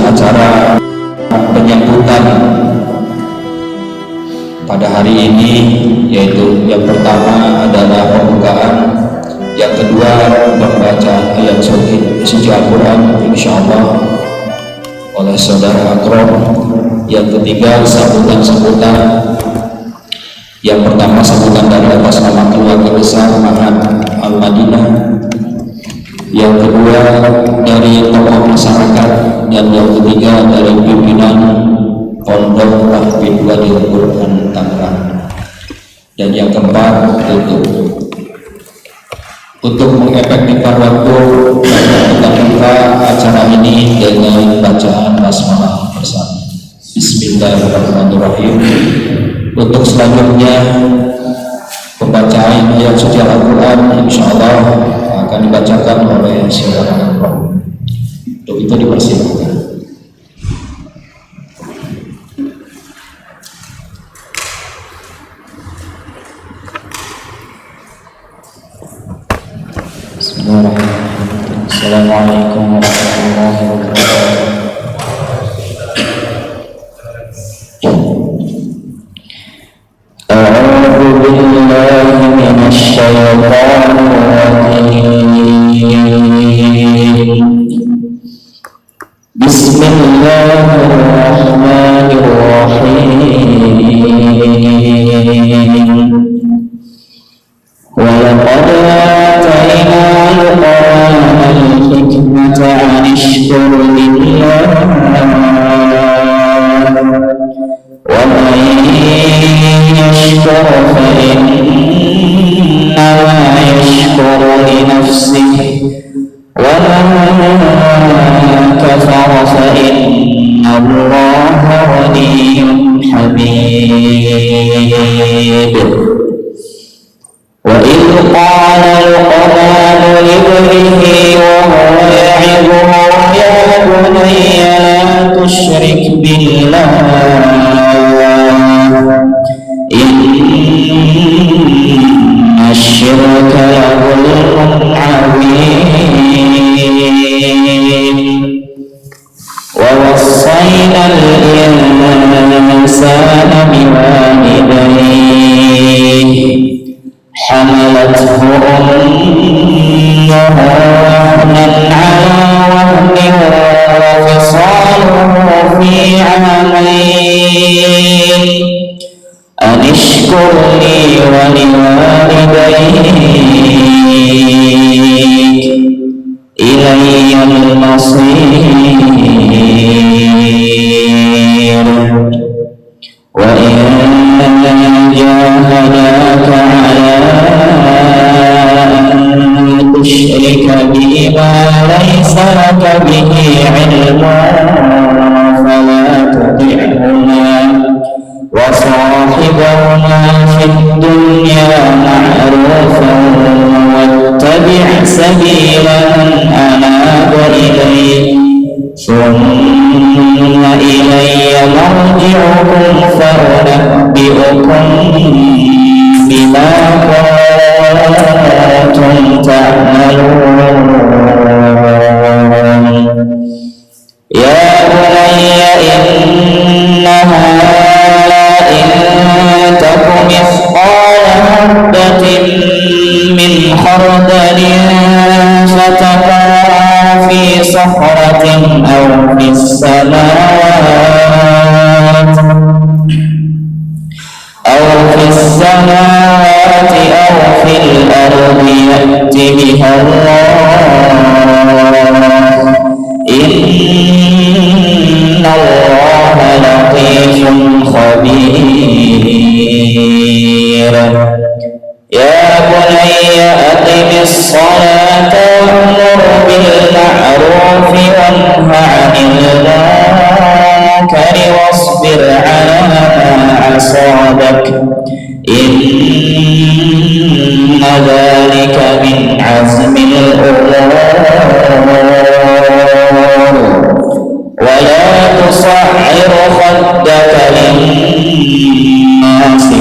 acara penyambutan pada hari ini, yaitu yang pertama adalah pembukaan, yang kedua pembacaan ayat suci Al-Quran insyaallah oleh saudara Akrom, yang ketiga sambutan-sambutan. Yang pertama sambutan dari atas nama keluarga besar Ma'had Al-Madinah, yang kedua dari tokoh masyarakat, dan yang ketiga dari pimpinan Pondok Tahfidz Wadil Quran Tangerang, dan yang keempat untuk mengefektifkan waktu, kita buka acara ini dengan bacaan basmalah bersama. Bismillahirrahmanirrahim. Untuk selanjutnya pembacaan ayat suci Al-Quran insyaallah akan dibacakan oleh saudara Akrom. Untuk itu dipersilakan. Bismillahirrahmanirrahim. Assalamualaikum warahmatullahi wabarakatuh.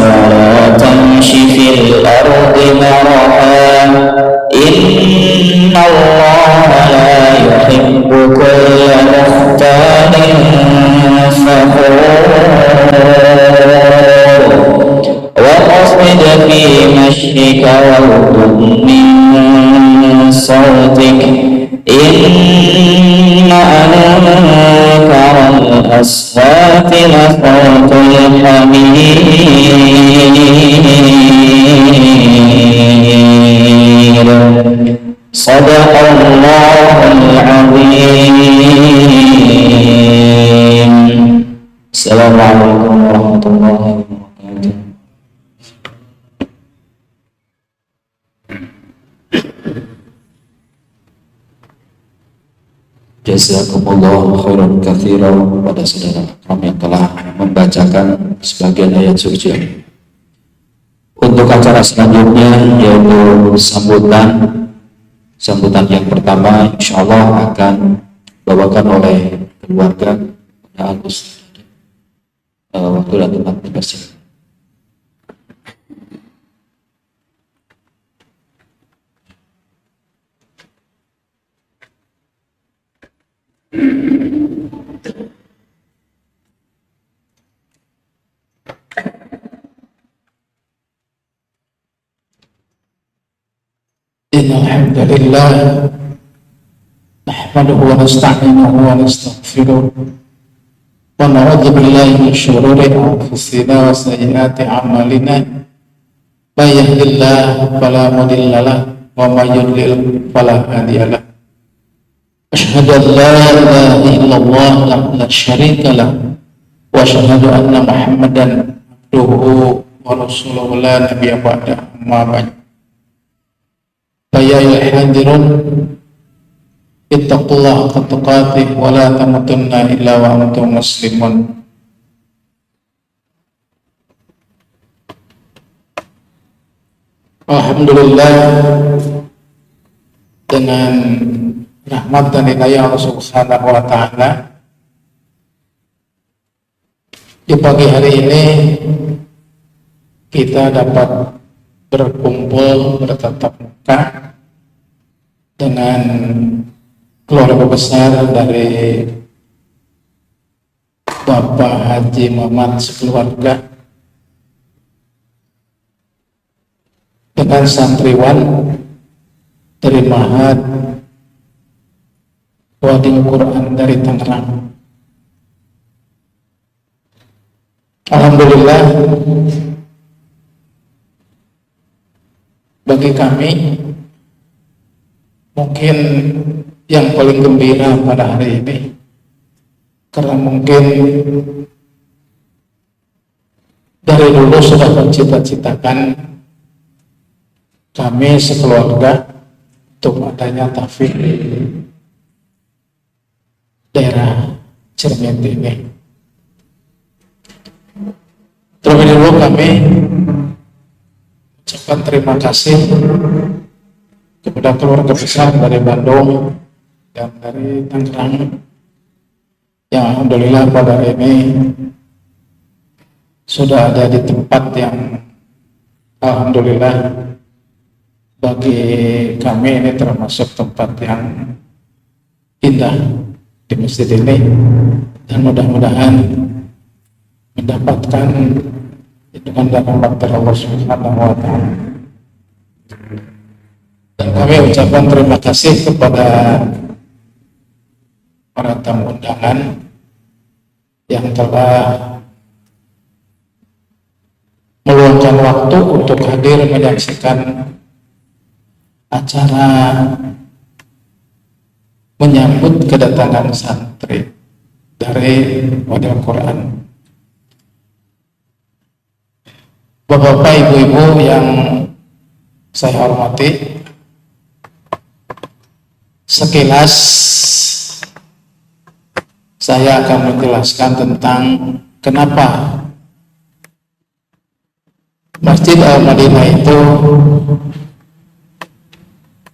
ولا تمشي وغض من صوتك إن أنكر الأصوات لصوت الحمير صدق الله العظيم. Assalamualaikum warahmatullahi wabarakatuh. Jazakumullah khairan katsiran pada saudara kami yang telah membacakan sebagian ayat suci. Untuk acara selanjutnya yaitu sambutan yang pertama insyaallah akan dibawakan oleh keluarga Agus waktu dan tempat dipersilakan. Innal hamdalillah nahmaduhu wa nasta'inuhu wa nastaghfiruh wa na'udzu billahi min shururi anfusina wa sayyiati a'malina may yahdihillahu fala mudilla lahu wa may yudlil fala hadiya lahu asyhadu an la ilaha illallah la syarika lahu wa asyhadu anna muhammadan abduhu wa rasuluhu la nabiyya ba'dahu amma ba'd. Ya hadirun ittaqullaha haqqa tuqatih wa la tamutunna illa wa antum muslimun. Alhamdulillah, dengan rahmat dan hidayah Allah Subhanahu wa taala di pagi hari ini kita dapat berkumpul bertatap muka dengan keluarga besar dari Bapak Haji Muhammad sekeluarga, dengan santriwan dari Ma'had Wadil Quran dari Tangerang. Alhamdulillah, bagi kami mungkin yang paling gembira pada hari ini, karena mungkin dari dulu sudah mencita-citakan kami sekeluarga untuk adanya tahfidz di daerah Ciremai ini. Terlebih dahulu kami ucapkan terima kasih kepada keluarga besar dari Bandung dan dari Tangerang yang alhamdulillah pada hari ini sudah ada di tempat yang alhamdulillah bagi kami ini termasuk tempat yang indah di masjid ini, dan mudah-mudahan mendapatkan dengan rahmat dari Allah Subhanahu wa taala. Dan kami ucapkan terima kasih kepada para tamu undangan yang telah meluangkan waktu untuk hadir menyaksikan acara menyambut kedatangan santri dari Wadil Quran. Bapak-bapak, ibu-ibu yang saya hormati, sekilas saya akan menjelaskan tentang kenapa Masjid Al-Madinah itu,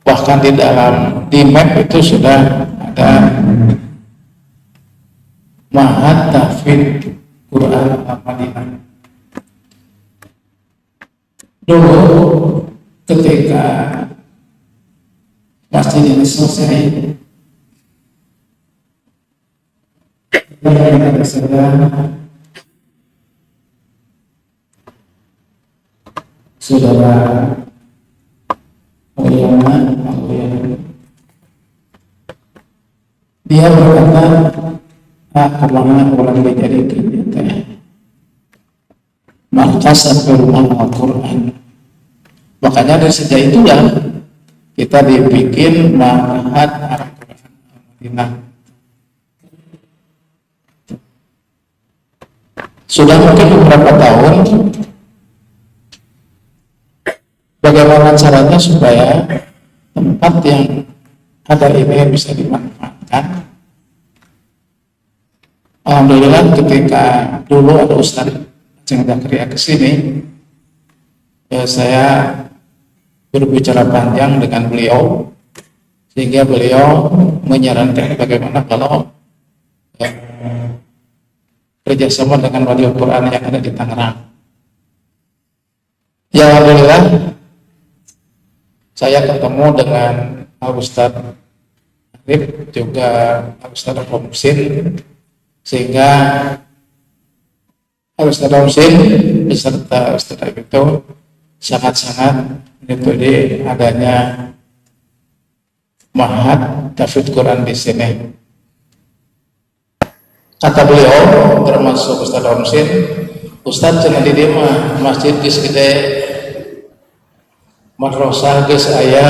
bahkan di map itu sudah ada Ma'had Tahfidz Quran Al-Madinah. Dulu ketika masjid ini selesai, ada saudara Dia berkata, kumaha orang dijadikan teh markas rumah Al-Quran. Makanya dari sejak itulah kita dibikin Ma'had Al-Quran Al-Madinah. Sudah mungkin beberapa tahun. Bagaimana caranya supaya tempat yang ada ini bisa dimanfaatkan? Alhamdulillah ketika dulu ada Ustaz Ajeng Zakaria ke sini, saya berbicara panjang dengan beliau sehingga beliau menyarankan bagaimana kalau kerjasama dengan Radio Quran yang ada di Tangerang. Ya alhamdulillah saya ketemu dengan Ustaz Arif juga Ustaz Muhsin, sehingga Ustaz Muhsin beserta Ustaz Arif itu sangat-sangat menyetujui adanya Ma'had Tahfidz Quran di sini. Kata beliau, termasuk Ustaz Muhsin, Ustaz jangan di masjid di segede madrasah geus aya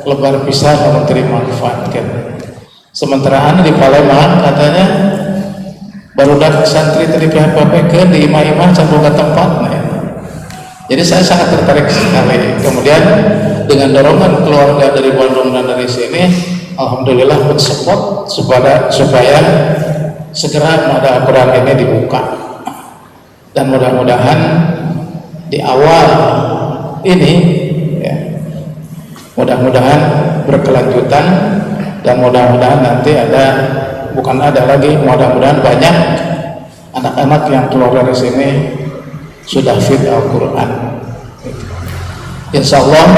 lebar pisan anu terima manfaatkeun. Sementara di Palembang katanya barudak santri tadi PHPP di imah-imah can boga tempatna. Jadi saya sangat tertarik sekali. Kemudian dengan dorongan keluarga dari Bandung dan dari sini, alhamdulillah mensupport supaya segera Ma'had Al-Quran ini dibuka. Dan mudah-mudahan di awal ini mudah-mudahan berkelanjutan, dan mudah-mudahan nanti mudah-mudahan banyak anak-anak yang keluar dari sini sudah fit Al-Quran. Insya Allah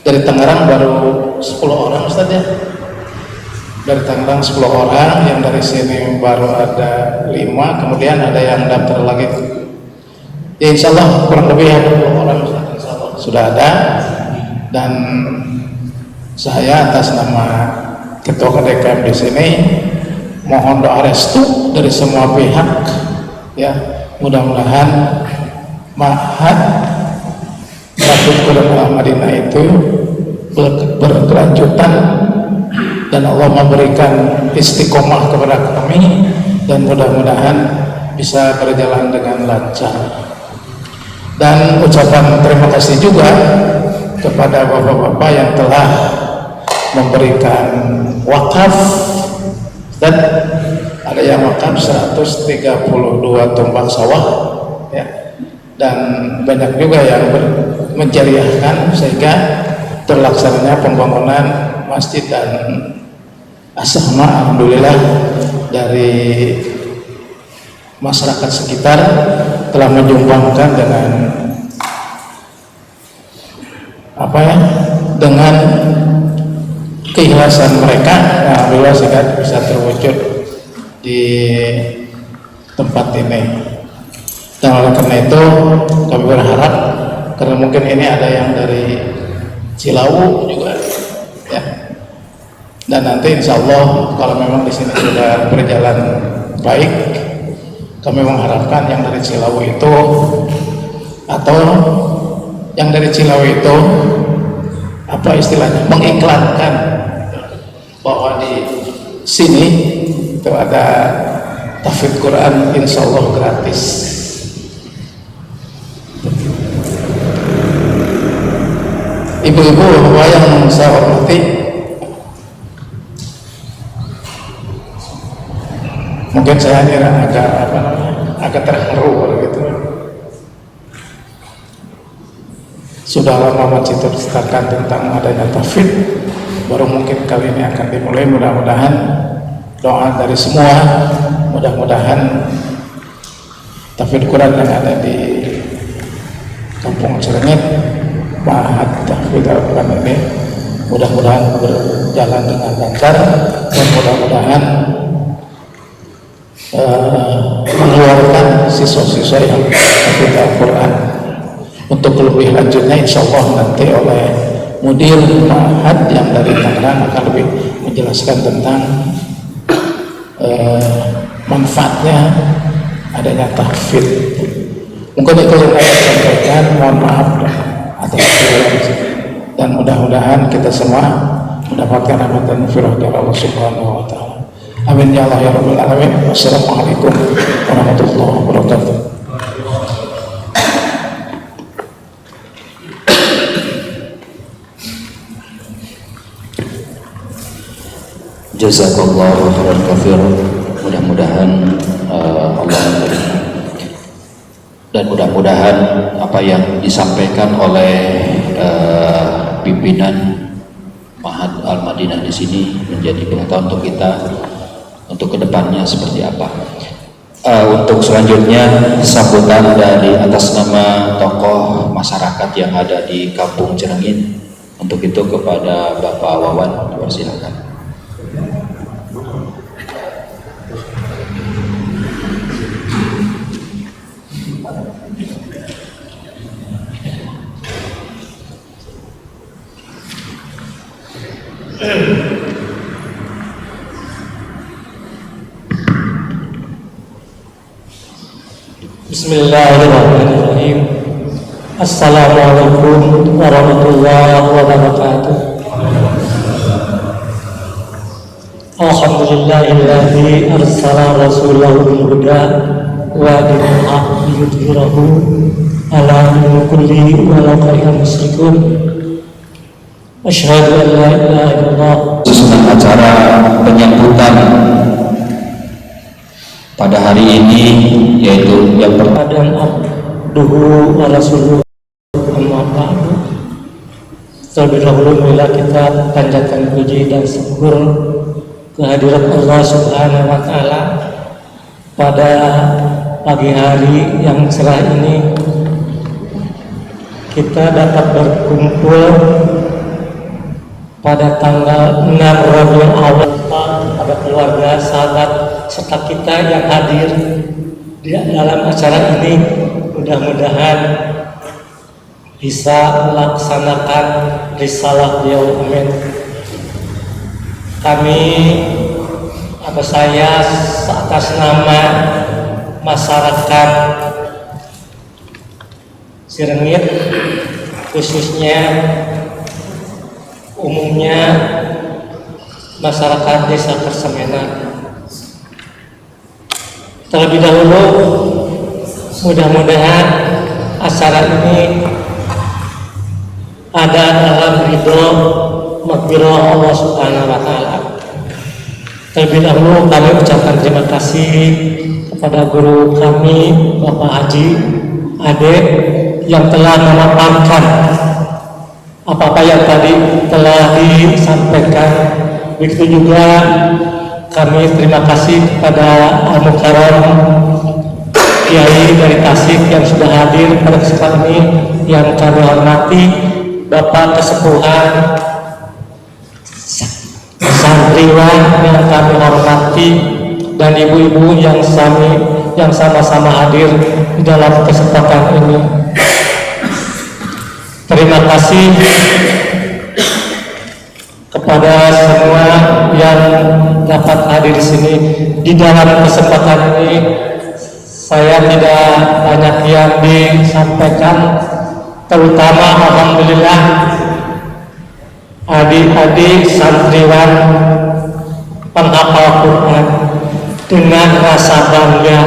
dari Tangerang baru 10 orang Ustaz ya. Dari Tangerang 10 orang, yang dari sini baru ada 5, kemudian ada yang daftar lagi. Ya insya Allah kurang lebih 20 orang Ustaz. Sudah ada, dan saya atas nama Ketua KDKM di sini mohon doa restu dari semua pihak ya, mudah-mudahan Ma'had Tahfidz Quran Al-Madinah itu berkelanjutan dan Allah memberikan istiqomah kepada kami, dan mudah-mudahan bisa berjalan dengan lancar. Dan ucapan terima kasih juga kepada bapak-bapak yang telah memberikan wakaf, dan ada yang wakaf 132 tumpang sawah ya, dan banyak juga yang menjariahkan sehingga terlaksananya pembangunan masjid dan asrama. Alhamdulillah dari masyarakat sekitar telah menyumbangkan dengan keikhlasan mereka. Alhamdulillah sehingga bisa terwujud di tempat ini. Dan oleh karena itu kami berharap, karena mungkin ini ada yang dari Cilawu juga ya, dan nanti insya Allah kalau memang di sini sudah berjalan baik, kami mengharapkan yang dari Cilawu itu, atau yang dari Cilawu itu apa istilahnya, mengiklankan bahwa di sini itu ada tahfidz Quran insya Allah gratis. Ibu-ibu yang saya hormati, mungkin saya agak terharu gitu. Sudah lama menceritakan tentang adanya tahfidz, baru mungkin kali ini akan dimulai. Mudah-mudahan doa dari semua, mudah-mudahan tahfidz Quran yang ada di Kampung Cirengit, Ma'had Tahfidz Quran ini mudah-mudahan berjalan dengan lancar, dan mudah-mudahan mengeluarkan siswa-siswa yang tahfidz Quran. Untuk lebih lanjutnya insya Allah nanti oleh mudir Ma'had yang dari Tangerang akan lebih menjelaskan tentang manfaatnya adanya tahfidz. Mungkin itu yang saya sampaikan. Mohon maaf atas segala, dan mudah-mudahan kita semua mendapatkan rahmat dan firman dari Allah Subhanahu wa taala. Amin ya Allah ya rabbal alamin. Wassalamualaikum warahmatullahi wabarakatuh. Jazakallahu khairan katsiran. Mudah-mudahan Allah memberi, dan mudah-mudahan apa yang disampaikan oleh pimpinan Ma'had Al-Madinah di sini menjadi pengetahuan untuk kita untuk kedepannya seperti apa. Untuk selanjutnya sambutan dari atas nama tokoh masyarakat yang ada di Kampung Cerengin, untuk itu kepada Bapak Wawan, silakan. Bismillahirrahmanirrahim. Assalamualaikum warahmatullahi wabarakatuh. Alhamdulillahilladzi arsala rasulahu bil huda wa dinil haqqi liyudhhirahu ala dini kulli walau karihal musyrikun. Asyhadu an la ilaha illallah. Susunan acara penyambutan pada hari ini yaitu yang pertama Dan abduhu wa rasuluhu amma ba'du. Terlebih dahulu marilah kita panjatkan puji dan syukur kehadirat Allah Subhanahu wa taala pada pagi hari yang cerah ini. Kita dapat berkumpul pada tanggal 6 Rabiul Awal, pada keluarga, sahabat, serta kita yang hadir di dalam acara ini. Mudah-mudahan bisa melaksanakan risalah beliau. Amin. Kami atau saya atas nama masyarakat Cerengin, khususnya umumnya masyarakat Desa Kersemenan, terlebih dahulu mudah-mudahan acara ini ada dalam ridho maghfirah Allah Subhanahu wa taala. Terlebih dahulu kami ucapkan terima kasih kepada guru kami Bapak Haji Ade yang telah memaparkan apa-apa yang tadi telah disampaikan. Begitu juga kami terima kasih kepada Al-Mukarram Kiai dari Tasik yang sudah hadir pada kesempatan ini, yang kami hormati Bapak Kesepuhan santriwan yang kami hormati, dan ibu-ibu yang sama-sama hadir di dalam kesempatan ini. Terima kasih kepada semua yang dapat hadir di sini. Di dalam kesempatan ini saya tidak banyak yang disampaikan, terutama alhamdulillah adik-adik santriwan penghafal Quran dengan rasa bangga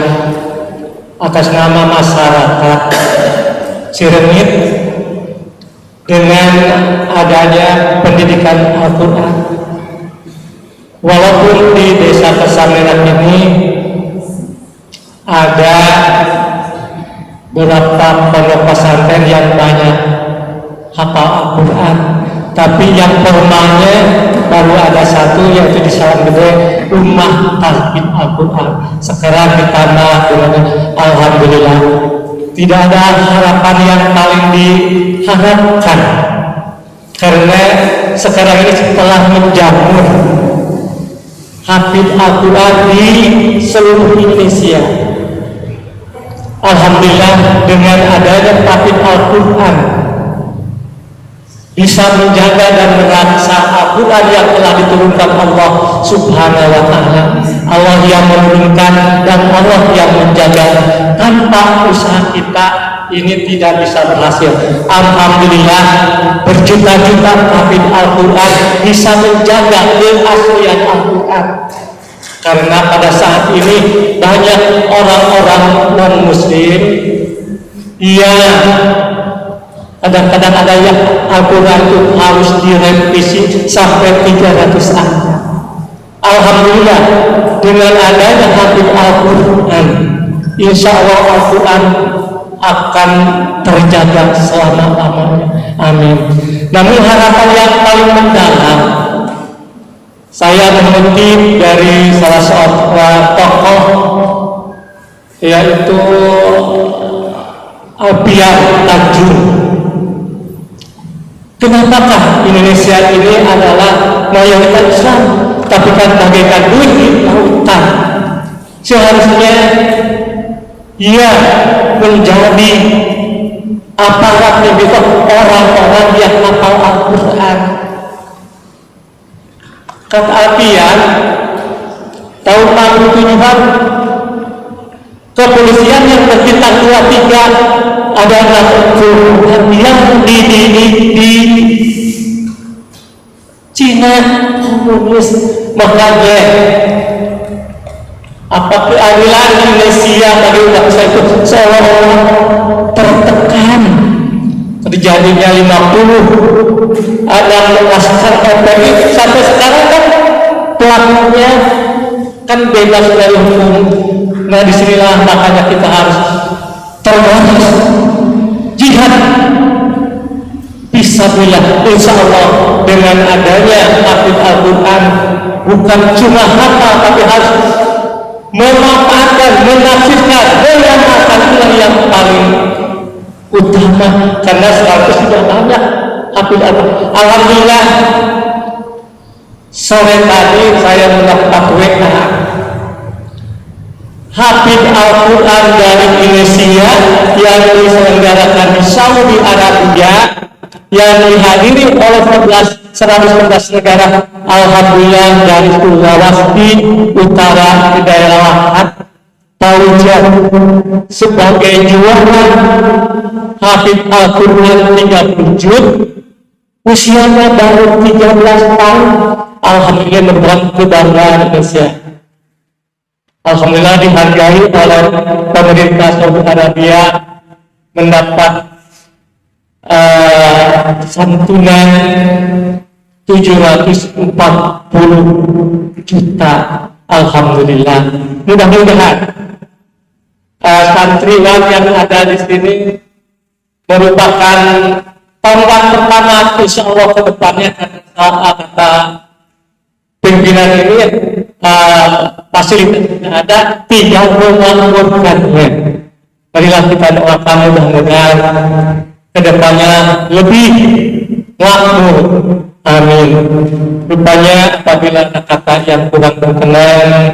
atas nama masyarakat Cerengin dengan adanya pendidikan Al-Quran. Walaupun di Desa Kersemenan ini ada beberapa pondok pesantren yang banyak hafal Al-Quran, tapi yang formalnya baru ada satu, yaitu di Salam Gede, Rumah Tahfidz Al-Quran. Sekarang ditambah dengan alhamdulillah. Tidak ada harapan yang paling diharapkan, karena sekarang ini telah menjamur hafidz Al-Quran di seluruh Indonesia. Alhamdulillah, dengan adanya hafidz Al-Quran bisa menjaga dan meraksa Al-Quran yang telah diturunkan Allah Subhanahu wa Ta'ala. Allah yang menurunkan dan Allah yang menjaga. Tanpa usaha kita ini tidak bisa berhasil. Alhamdulillah, berjuta-juta hafid Al-Quran bisa menjaga keaslian Al-Quran. Karena pada saat ini banyak orang-orang non-muslim yang kadang-kadang ada yang Al-Quran itu harus direvisi sampai 300 ayat. Alhamdulillah, dengan adanya hafid Al-Quran, insya Allah Al-Quran akan terjaga selama-lamanya. Amin. Namun harapan yang paling mendalam, saya mengutip dari salah seorang tokoh, yaitu Alpian Tanjung. Kenapakah Indonesia ini adalah mayoritas Islam, tapi kan bagaikan buih di lautan? Seharusnya ia menjadi aparat lebih orang-orang yang hafal Al-Quran. Kata Alpian, tahun 67-an kepolisian yang berbintang 23 adalah yang di Cina komunis. Makanya apa keadilan Indonesia bagi umat Islam itu seolah-olah tertekan. Terjadinya 50 ada laskar FPI sampai sekarang kan pelakunya kan bebas dari hukum. Nah disinilah makanya kita harus terbatas jihad fisabilillah. Insya Allah dengan adanya hafid Al-Quran bukan cuma hafal tapi harus memanfaatkan, menafsirkan, mengamalkan yang paling utama, karena sekarang sudah banyak hafid Al-Quran. Alhamdulillah, sore tadi saya mendapat WA hafid Al-Quran dari Indonesia yang diselenggarakan di Saudi Arabia, yang dihadiri oleh 111 negara. Alhamdulillah, dari Sulawesi Utara di daerah Lahat Taujah sebagai juara hafid Al-Quran 30 juz, usianya baru 13 tahun. Alhamdulillah, merupakan kebanggaan Indonesia. Alhamdulillah dihargai oleh pemerintah Saudi Arabia, mendapat santunan 740 juta. Alhamdulillah. Mudah-mudahan santriwan yang ada di sini merupakan tonggak pertama insya Allah ke depannya. Kata pimpinan ini fasilitas ada, tinggal memakmurkannya. Marilah kita doakan mudah-mudahan kedepannya lebih makmur. Amin. Rupanya apabila ada kata yang kurang berkenan,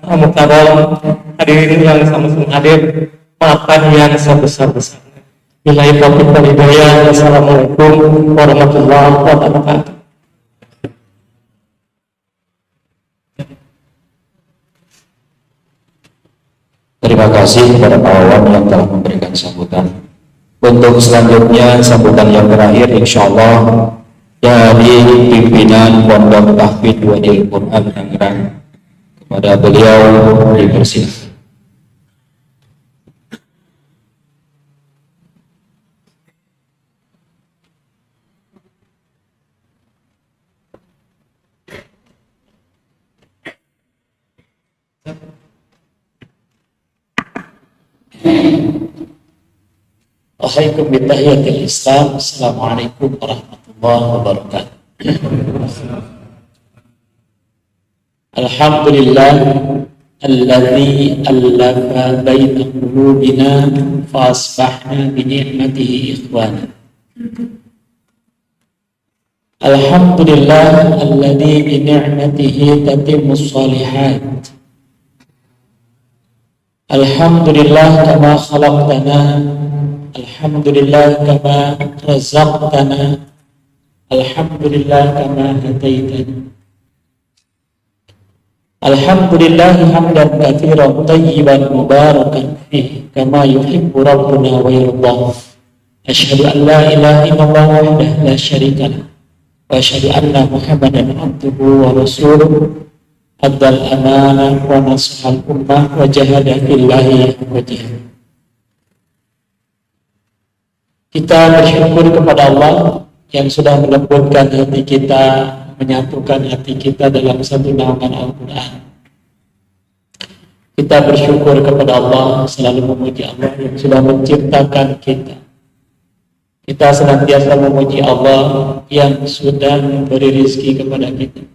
mukarram hadirin yang sama-sama hadir, maafkan yang sebesar-besarnya. Billahi taufiq wal hidayah. Wassalamualaikum warahmatullahi wabarakatuh. Terima kasih kepada Pak Wawan yang telah memberikan sambutan. Untuk selanjutnya, sambutan yang terakhir insya Allah dari pimpinan Pondok Tahfidz Wadil Quran Tangerang. Kepada beliau dipersilakan. Assalamualaikum bittahiyatil Islam. Assalamualaikum warahmatullahi wabarakatuh. Alhamdulillah alladzi allafa baina qulubina fa asbahna bi ni'matihi ikhwana. Alhamdulillah alladzi bi ni'matihi tatimmus shalihat. Alhamdulillah kama khalaqtana Alhamdulillah kama razaqtana, Alhamdulillah kama hadaitana. Alhamdulillah hamdan katsiran tayyiban mubarakan fihi kama yuhibbu rabbuna wa yardah. Asyhadu an la ilaha illallah wahdahu la syarika lah wa asyhadu anna Muhammadan abduhu wa rasuluh addal amanah wa nasahal ummah wa jahada fillahi wa jihad. Kita bersyukur kepada Allah yang sudah melembutkan hati kita, menyatukan hati kita dalam satu naungan Al-Quran. Kita bersyukur kepada Allah, selalu memuji Allah yang sudah menciptakan kita. Kita senantiasa memuji Allah yang sudah memberi rezeki kepada kita.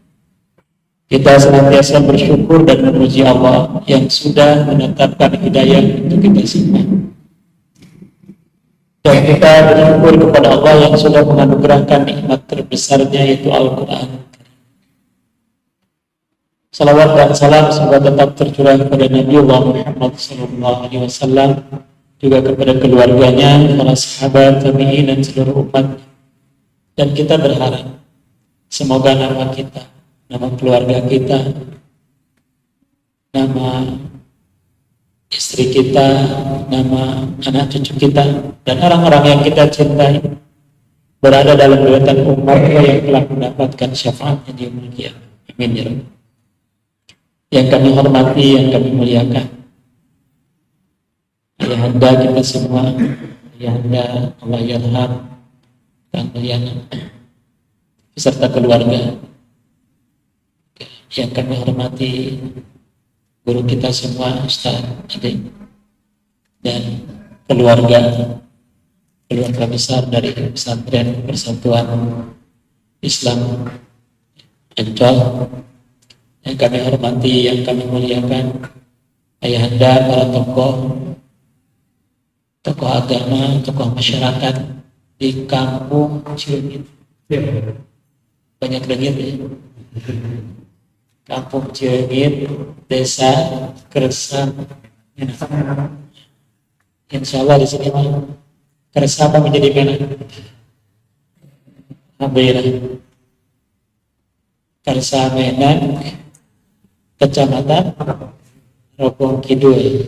Kita senantiasa bersyukur dan memuji Allah yang sudah menetapkan hidayah untuk kita semua. Dan kita bersyukur kepada Allah yang sudah menganugerahkan nikmat terbesarnya, yaitu Al-Quran. Salawat dan salam semoga tetap tercurah kepada Nabi Allah Muhammad SAW, juga kepada keluarganya, para sahabat, tabi'in, dan seluruh umat. Dan kita berharap semoga nama kita, nama keluarga kita, nama istri kita, nama anak cucu kita, dan orang-orang yang kita cintai berada dalam deretan umat yang telah mendapatkan syafaatnya di yaumul qiyamah. Amin ya Rabb. Yang kami hormati, yang kami muliakan, ayahanda kita semua, ayahanda Allah yarham, Kang Mulyana, beserta keluarga. Yang kami hormati guru kita semua, Ustaz Adik, dan keluarga besar dari Pesantren Persatuan Islam Ancol. Yang kami hormati, yang kami muliakan, ayahanda, para tokoh agama, tokoh masyarakat di kampung Cileungit. Banyak lagi ya. Kampung Cileungit, Desa Kersam. Insya Allah di sini mah Kersam menjadi mana? Alhamdulillah. Kersam Medan, Kecamatan Rokong Kidul,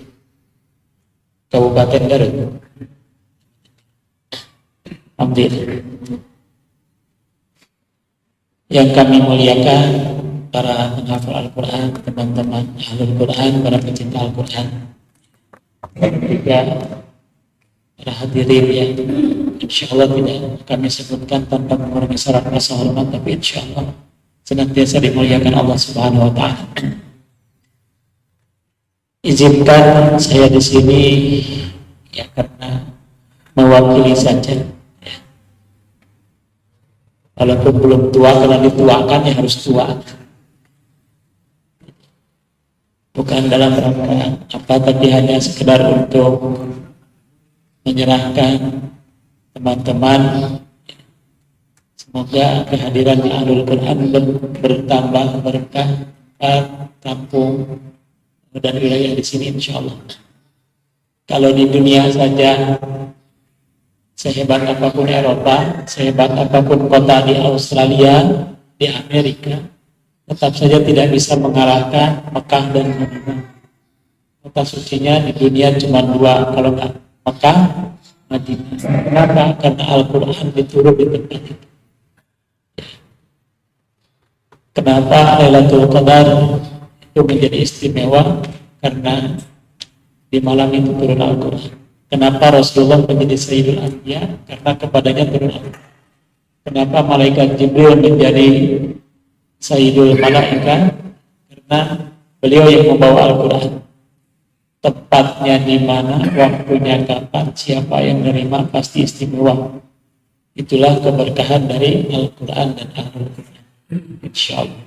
Kabupaten Garut. Alhamdulillah. Yang kami muliakan, para penghafal Al-Quran, teman-teman Ahlul Quran, para pecinta Al-Quran, dan juga para hadirin yang insya Allah tidak kami sebutkan tanpa mengurangi syarat rasa hormat, tapi insya Allah senantiasa dimuliakan Allah Subhanahu wa Ta'ala. Izinkan saya di sini ya karena mewakili saja. Walaupun belum tua, karena dituakan ya harus tua. Bukan dalam rangka apa, tapi hanya sekedar untuk menyerahkan teman-teman. Semoga kehadiran di Ahlul Quran bertambah berkah kampung dan wilayah di sini insya Allah. Kalau di dunia saja sehebat apapun Eropa, sehebat apapun kota di Australia, di Amerika, tetap saja tidak bisa mengalahkan Mekah dan Madinah. Kota sucinya di dunia cuma dua, kalau nggak Mekah, Madinah. Kenapa? Karena Al-Quran diturun di tempat itu. Kenapa Lailatul Qadar itu menjadi istimewa? Karena di malam itu turun Al-Quran. Kenapa Rasulullah menjadi Sayyidul Anbiya? Karena kepadanya turun Al-Quran. Kenapa Malaikat Jibril menjadi Sayyidul Malaikat? Karena beliau yang membawa Al-Quran. Tepatnya di mana, waktunya kapan, siapa yang menerima pasti istimewa. Itulah keberkahan dari Al-Quran dan Ahlul Quran. Insya Allah.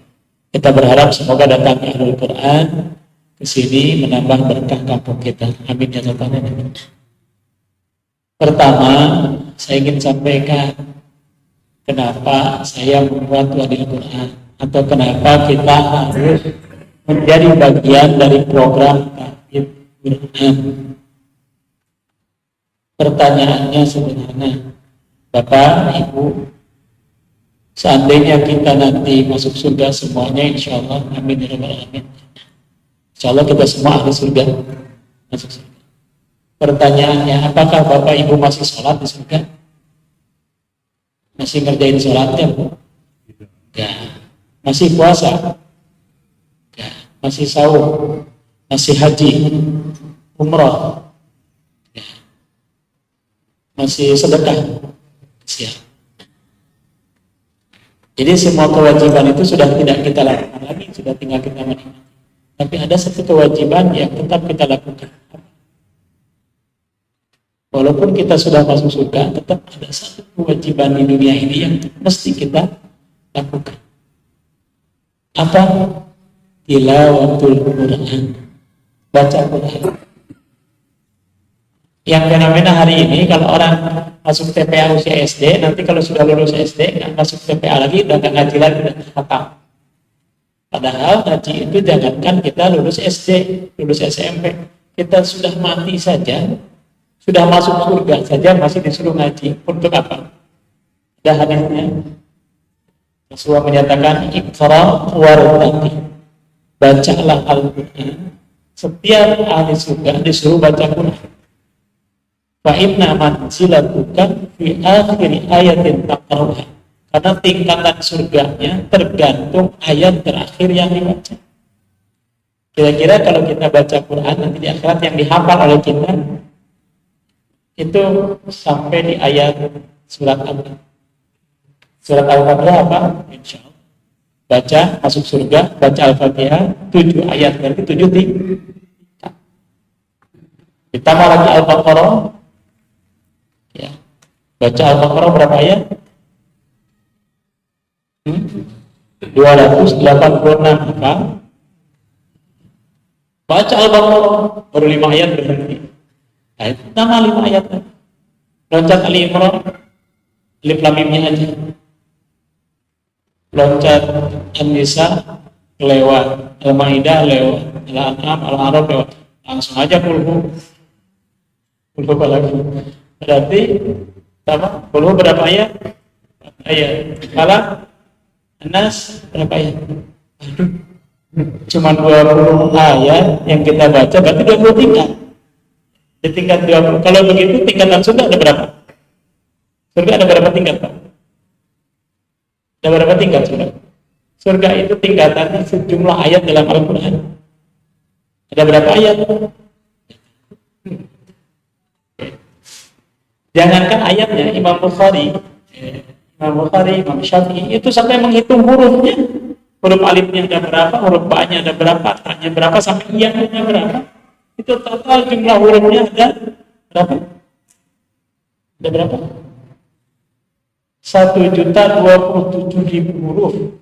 Kita berharap semoga datang Ahlul Quran ke sini menambah berkah kampung kita. Amin ya Rabbal Alamin. Pertama, saya ingin sampaikan kenapa saya membuat Wadil Quran, atau kenapa kita harus menjadi bagian dari program Tahfidz Quran. Pertanyaannya sebenarnya, Bapak, Ibu, seandainya kita nanti masuk surga semuanya, insya Allah, amin ya rabbal alamin. Insya Allah kita semua ahli surga, masuk surga. Pertanyaannya, apakah Bapak Ibu masih sholat di surga? Masih ngerjain sholatnya, Bu? Ya. Masih puasa? Ya. Masih sahur? Masih haji? Umrah? Ya. Masih sedekah? Siap. Jadi semua kewajiban itu sudah tidak kita lakukan lagi, sudah tinggal kita menikmati. Tapi ada satu kewajiban yang tetap kita lakukan. Walaupun kita sudah masuk surga, tetap ada satu kewajiban di dunia ini yang mesti kita lakukan. Apa? Tilawatul Quran. Baca Quran. Yang fenomena hari ini, kalau orang masuk TPA usia SD, nanti kalau sudah lulus SD, nggak masuk TPA lagi, udah nggak ngaji lagi, udah hafal. Padahal ngaji itu jangankan kita lulus SD, lulus SMP, kita sudah mati saja, sudah masuk surga saja masih disuruh ngaji. Untuk apa? Ada hadisnya. Rasulullah menyatakan, Iqra wartaqi. Bacalah Al-Quran. Setiap ahli surga disuruh baca Quran. Fa inna manzilatuka fi akhir ayatin taqra'uha. Karena tingkatan surganya tergantung ayat terakhir yang dibaca. Kira-kira kalau kita baca Quran nanti di akhirat yang dihafal oleh kita itu sampai di ayat surat apa? Surat Al-Fatihah apa? Insya Allah. Baca, masuk surga, baca Al-Fatihah, 7 ayat, berarti 7 tingkat. Ditambah lagi Al-Baqarah, ya. Baca Al-Baqarah berapa ayat? 286 apa? Baca Al-Baqarah, baru 5 ayat berhenti. Ayat nama 5 ayat. Loncat Ali Imran, Alif Lam Mimnya aja. Loncat An-Nisa lewat, Al-Maidah lewat, Al-An'am, Al-A'raf lewat. Langsung aja kulhu lagi. Berarti sama, kulhu berapa ayat? Ayat. Kalau An-Nas berapa ayat? Aduh, cuma 20 ayat yang kita baca, berarti 20 tingkat. Di tingkat 20. Kalau begitu tingkatan surga ada berapa? Surga ada berapa tingkat, Pak? Ada berapa tingkat surga? Surga itu tingkatannya sejumlah ayat dalam Al-Quran. Ada berapa ayat? Jangankan ayatnya, Imam Bukhari, Imam Syafi'i itu sampai menghitung hurufnya. Huruf alifnya ada berapa, huruf ba-nya ada berapa, ta-nya berapa, sampai iya-nya berapa. Itu total jumlah hurufnya ada berapa? Ada berapa? 1.027.000 huruf.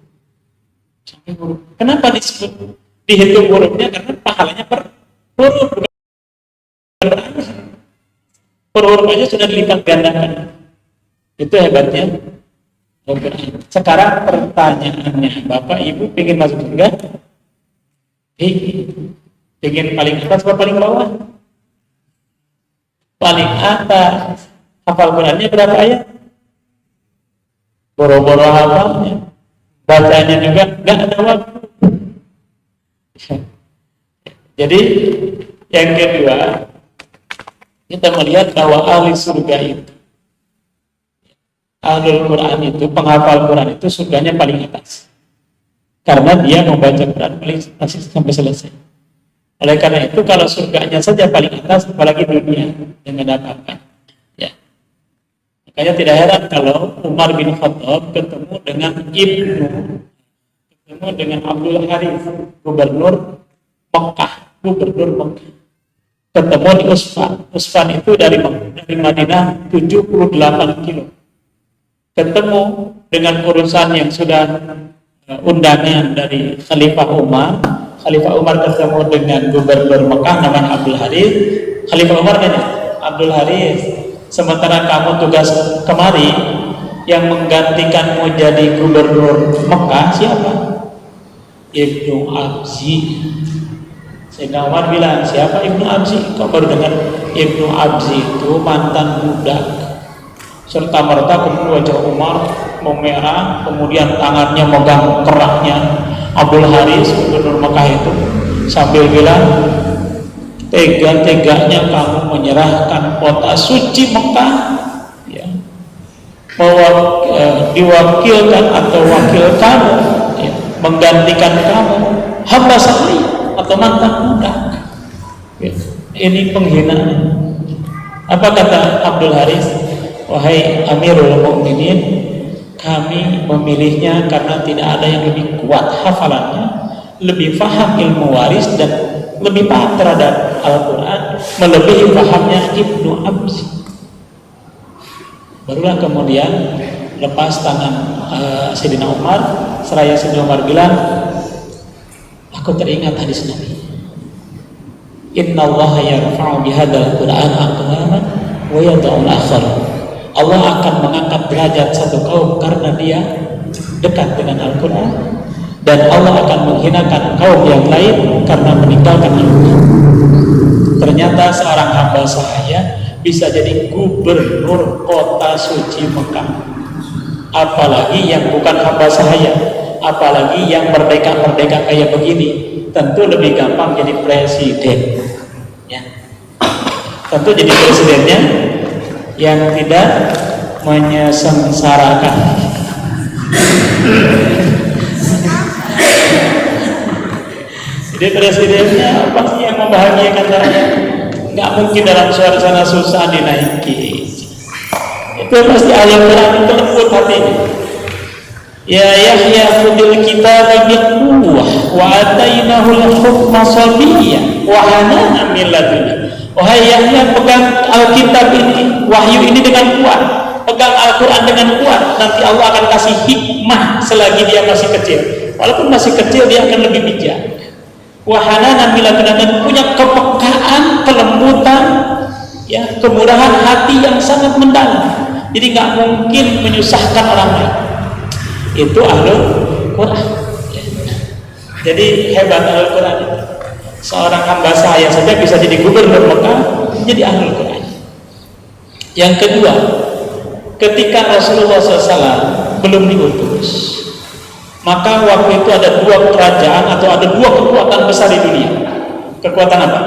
Sampai huruf. Kenapa disebut dihitung hurufnya? Karena pahalanya per huruf, bukan per ayat. Per huruf aja sudah dilipat gandakan. Itu hebatnya Al-Quran. Sekarang pertanyaannya, Bapak Ibu pengen masuk surga? Pengen paling atas atau paling bawah? Paling atas. Hafal Qurannya berapa ayat? Boro-boro hafalnya. Bacanya juga nggak ada waktu. Jadi yang kedua, kita melihat bahwa ahli surga itu, ahli Quran itu, penghafal Quran itu surganya paling atas. Karena dia membaca Quran paling sampai selesai. Oleh karena itu, kalau surganya saja paling atas, apalagi dunia yang ada apa-apa. Ya. Makanya tidak heran kalau Umar bin Khattab ketemu dengan ketemu dengan Abdul Harith, gubernur Mekah. Ketemu di Usfan. Usfan itu dari Madinah 78 kilo. Ketemu dengan urusan yang sudah undangan dari Khalifah Umar. Khalifah Umar ketemu dengan gubernur Mekah namanya Abdul Harith. Khalifah Umar nanya, Abdul Harith, sementara kamu tugas kemari, yang menggantikanmu jadi gubernur Mekah siapa? Ibnu Abzi. Sayyidina Umar bilang, siapa Ibnu Abzi? Kau baru dengar? Ibnu Abzi itu mantan budak. Serta merta kemudian wajah Umar memerah, kemudian tangannya megang keraknya Abdul Haris, gubernur Mekah itu, sambil bilang, tega-teganya kamu menyerahkan kota suci Mekah, ya, diwakilkan atau wakil kamu, ya, menggantikan kamu, hamba sahaya atau mantan budak. Ya, ini penghinaan. Apa kata Abdul Haris? Wahai Amirul Mukminin, kami memilihnya karena tidak ada yang lebih kuat hafalannya, lebih paham ilmu waris, dan lebih paham terhadap Al-Quran, melebihi pahamnya Ibnu Abzi. Barulah kemudian lepas tangan Sayyidina Umar, seraya Sayyidina Umar bilang, aku teringat hadis Nabi, Innallaha yarfa'u bihadzal Qur'an aqwaman wa yad'u al-akhar. Allah akan mengangkat derajat satu kaum karena dia dekat dengan Al-Quran, dan Allah akan menghinakan kaum yang lain karena meninggalkan Al-Quran. Ternyata seorang hamba sahaya bisa jadi gubernur kota suci Mekah, apalagi yang bukan hamba sahaya, apalagi yang merdeka-merdeka kayak begini, tentu lebih gampang jadi presiden, ya. Tentu jadi presidennya yang tidak menyengsarakan. Jadi presidennya pasti yang membahagiakan rakyat. Nggak mungkin dalam suasana susah dinaiki. Itu pasti ayat Quran itu lembut hatinya. Ya Yahya khudil kitaba biquwwah wa atainahul hukma sabiyya wa hananan min ladunna. Wahai Yahya, pegang Alkitab ini, wahyu ini dengan kuat, pegang Al-Quran dengan kuat, nanti Allah akan kasih hikmah selagi dia masih kecil. Walaupun masih kecil dia akan lebih bijak. Wahana miladuna, dan punya kepekaan, kelembutan, ya, kemurahan hati yang sangat mendalam. Jadi nggak mungkin menyusahkan orang lain. Itu Ahlul Quran. Jadi hebat Al-Quran itu. Seorang hamba sahaya saja bisa jadi gubernur Mekah, jadi Ahlul Quran. Yang kedua, ketika Rasulullah SAW belum diutus, maka waktu itu ada dua kerajaan atau ada dua kekuatan besar di dunia. Kekuatan apa?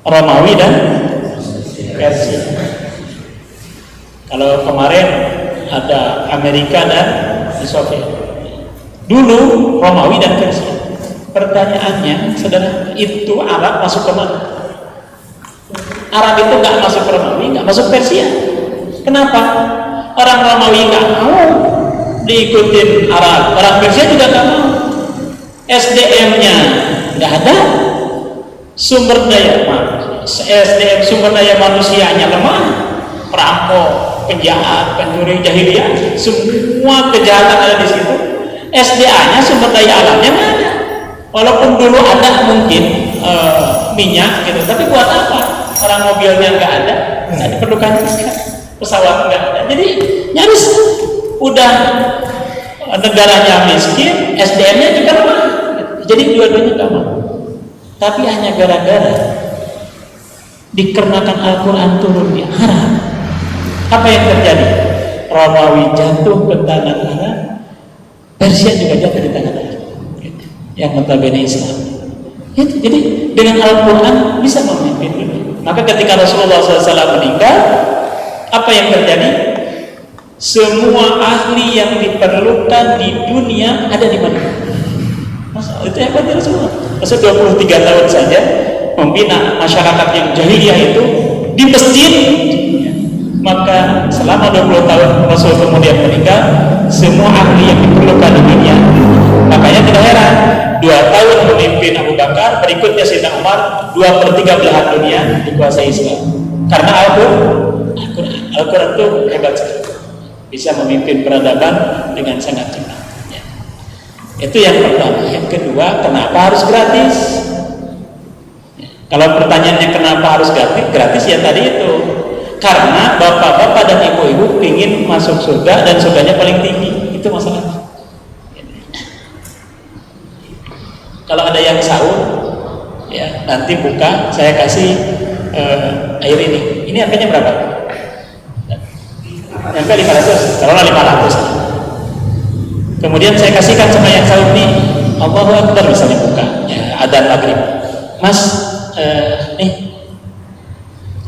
Romawi dan Persia. Kalau kemarin ada Amerika dan Soviet. Dulu Romawi dan Persia. Pertanyaannya, saudara, itu Arab masuk ke mana? Arab itu nggak masuk ke Romawi, nggak masuk Persia. Kenapa? Orang Romawi nggak mau diikutin Arab, orang Persia juga nggak mau. SDM-nya nggak ada, sumber daya manusianya lemah, perampok, penjahat, pencuri, jahiliyah, semua kejahatan ada di situ. SDA-nya, sumber daya alamnya nggak ada. Walaupun dulu ada mungkin minyak gitu, tapi buat apa? Orang mobilnya nggak ada, nggak diperlukan juga, pesawat nggak ada. Jadi nyaris udah negaranya miskin, SDM-nya juga lemah. Jadi dua-duanya nggak mau. Tapi hanya gara-gara dikarenakan Al-Quran turun di Arab, apa yang terjadi? Romawi jatuh ke tangan Arab, Persia juga jatuh di tangan Arab, yang notabene Islam. Jadi dengan Al-Quran bisa memimpin dunia. Maka ketika Rasulullah SAW meninggal, apa yang terjadi? Semua ahli yang diperlukan di dunia ada di mana? Itu hebatnya Rasulullah. Masa 23 tahun saja membina masyarakat yang jahiliyah itu di masjid. Maka selama 20 tahun Rasul kemudian meninggal, semua ahli yang diperlukan di dunia. Makanya tidak heran 2 tahun memimpin Abu Bakar, berikutnya Sayyidina Umar, 2/3 belahan dunia dikuasai Islam. Karena Al-Quran itu hebat sekali, bisa memimpin peradaban dengan sangat cepat. Ya. Itu yang pertama. Yang kedua, kenapa harus gratis? Ya. Kalau pertanyaannya kenapa harus gratis? Gratis ya tadi itu. Karena bapak-bapak dan ibu-ibu ingin masuk surga dan surganya paling tinggi. Itu masalahnya. Kalau ada yang sahur, Ya, nanti buka saya kasih air ini. Ini harganya berapa? Sampai 500, taruhlah 500. Kemudian saya kasihkan sama yang sahur nih, Allahu Akbar misalnya buka, ya, adzan maghrib. Mas, nih.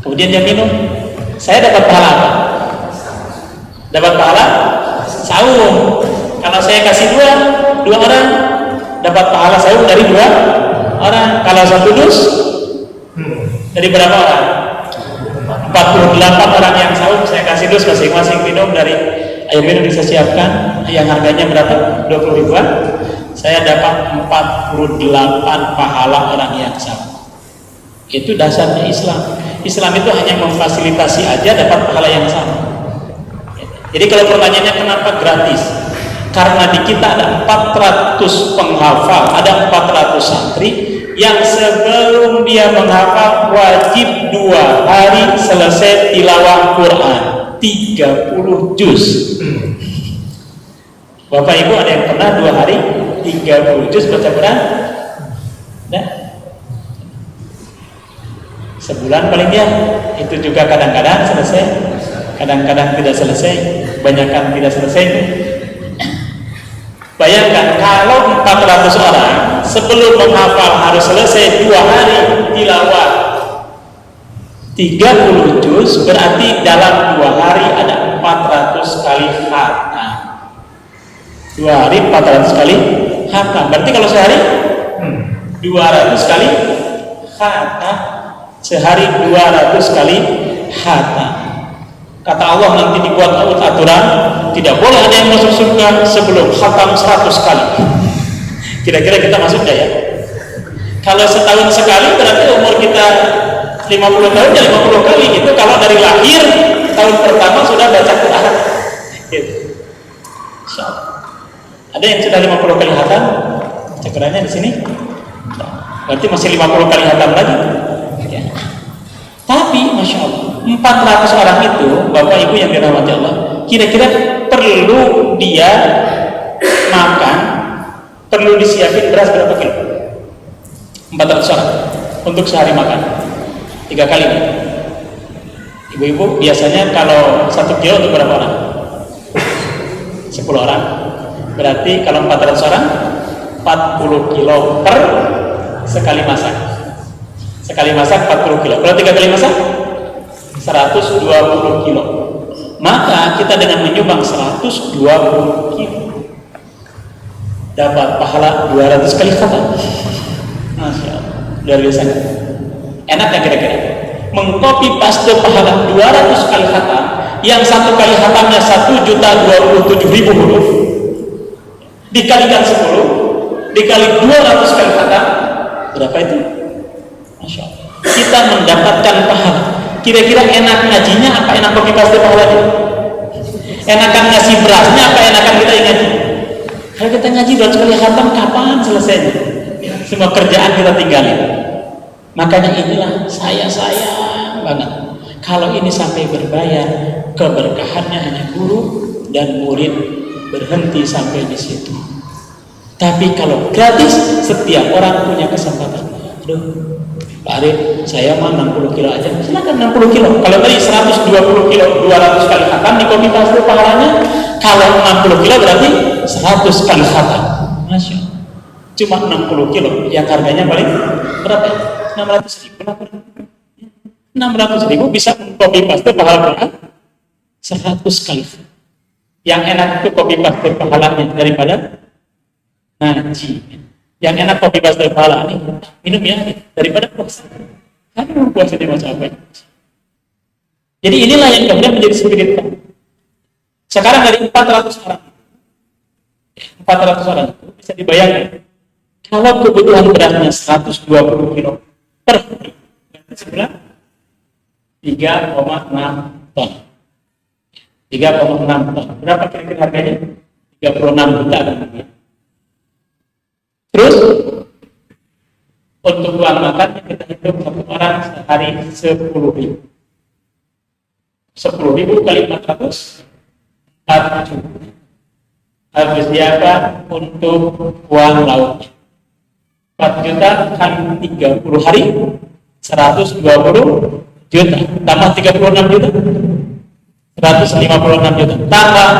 Kemudian dia minum, saya dapat pahala apa? Dapat pahala sahur. Kalau saya kasih dua orang, dapat pahala sahur dari 2 orang. Kalau 1 dus, dari berapa orang? 48 orang yang sahur, saya kasih dus masing-masing minum dari air minum yang saya siapkan, yang harganya berapa? 20 ribuan. Saya dapat 48 pahala orang yang sahur. Itu dasarnya Islam. Islam itu hanya memfasilitasi aja dapat pahala yang sama. Jadi kalau pertanyaannya kenapa gratis? Karena di kita ada 400 penghafal, ada 400 santri yang sebelum dia menghafal wajib 2 hari selesai tilawah Quran 30 juz. Bapak Ibu ada yang pernah 2 hari 30 juz baca Quran? Nah, sebulan paling dia. Itu juga kadang-kadang selesai, kadang-kadang tidak selesai, kebanyakan tidak selesai. Bayangkan kalau 400 orang sebelum menghafal harus selesai 2 hari tilawah 30 juz, berarti dalam 2 hari ada 400 kali khatam. 2 hari 400 kali khatam. Berarti kalau sehari 200 kali khatam. Sehari 200 kali khatam. Kata Allah nanti dibuat aturan, tidak boleh ada yang masuk surga sebelum khatam 100 kali. Kira-kira kita masuk gak ya? Kalau setahun sekali berarti umur kita 50 tahun ya 50 kali. Itu kalau dari lahir tahun pertama sudah baca Quran. Gitu. Ada yang sudah 50 kali khatam? Baca Qurannya di sini. Berarti masih 50 kali khatam lagi. Ya. Tapi Masya Allah, 400 orang itu Bapak Ibu yang dirahmati Allah, kira-kira perlu dia makan, perlu disiapin beras berapa kilo? 400 orang untuk sehari makan 3 kali. Ibu-ibu biasanya kalau 1 kilo untuk berapa orang? 10 orang. Berarti kalau 400 orang 40 kilo per sekali masak. Sekali masak 40 kilo. Kalau 3 kali masak 120 kilo. Maka kita dengan menyumbang 120 kilo dapat pahala 200 kali khatam. Masya Allah, luar biasa. Enak ya kira-kira? Mengcopy paste pahala 200 kali khatam, yang 1 kali khatamnya 1.027.000 huruf, dikalikan 10, dikali 200 kali khatam, berapa itu? Masya Allah. Kita mendapatkan pahala. Kira-kira enak ngajinya apa enak copy paste pahalanya? Enakan ngasih berasnya apa enakan kita ingat? Kalau kita ngaji 200 kali khatam, kapan selesainya? Semua kerjaan kita tinggalin. Makanya inilah saya sayang banget kalau ini sampai berbayar, keberkahannya hanya guru dan murid berhenti sampai di situ. Tapi kalau gratis, setiap orang punya kesempatan. Aduh, Pak Arif, saya mah 60 kilo aja. Silakan 60 kilo. Kalau tadi 120 kilo, 200 kali khatam di copy paste pahalanya. Kalau 60 kilo berarti 100 kali khatam. Masya Allah. Cuma 60 kilo yang harganya paling berapa? 600.000. 600.000 bisa copy paste pahala Quran 100 kali. Yang enak itu copy paste pahalanya daripada ngaji. Yang enak copy paste pahala nih minum ya daripada puasa. Aduh, puasanya macam apa? Jadi inilah yang kemudian menjadi spirit kami. Sekarang dari 400 orang bisa dibayangkan kalau kebutuhan berasnya 120 kilo per hari, sebulan 3,6 ton. 3,6 ton. Berapa kira-kira harganya? 36 juta kan? Terus untuk uang makan kita hitung satu orang sehari 10.000. 10.000 kali 400 4 juta. Harus siapa untuk uang lauk. 4 juta kali 30 hari 120 juta tambah 36 juta 156 juta tambah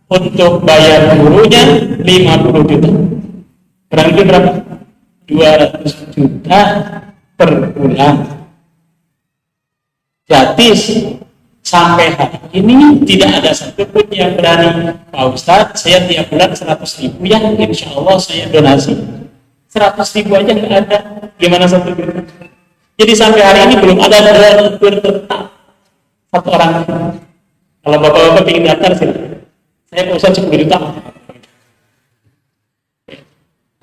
untuk bayar gurunya 50 juta kurang lebih berapa? 200 juta per bulan. Gratis sampai hari ini tidak ada satupun yang berani, Pak Ustadz saya tiap bulan 100.000 ya, insya Allah saya donasi 100.000 aja nggak ada, gimana 1 juta? Jadi sampai hari ini belum ada donatur tetap satu orang. Kalau bapak-bapak ingin daftar silakan. Saya Pak Ustadz 10 juta.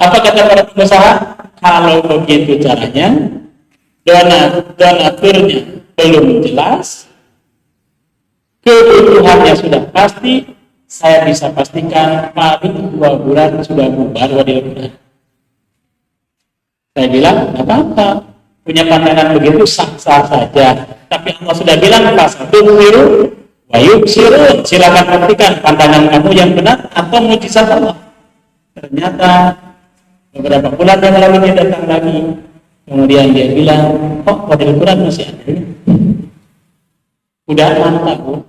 Apa kata para pengusaha? Kalau begitu caranya, donaturnya belum jelas, kebutuhannya sudah pasti, saya bisa pastikan paling 2 bulan sudah bubar wadil Quran. Saya bilang, nggak apa-apa, punya pandangan begitu sah-sah saja. Tapi Allah sudah bilang, fasatuhiru wa yubsirun, silakan buktikan pandangan kamu yang benar atau mujizat Allah. Ternyata beberapa bulan yang lalu dia datang lagi, kemudian dia bilang, oh wadil Quran masih ada. Udah mana tahu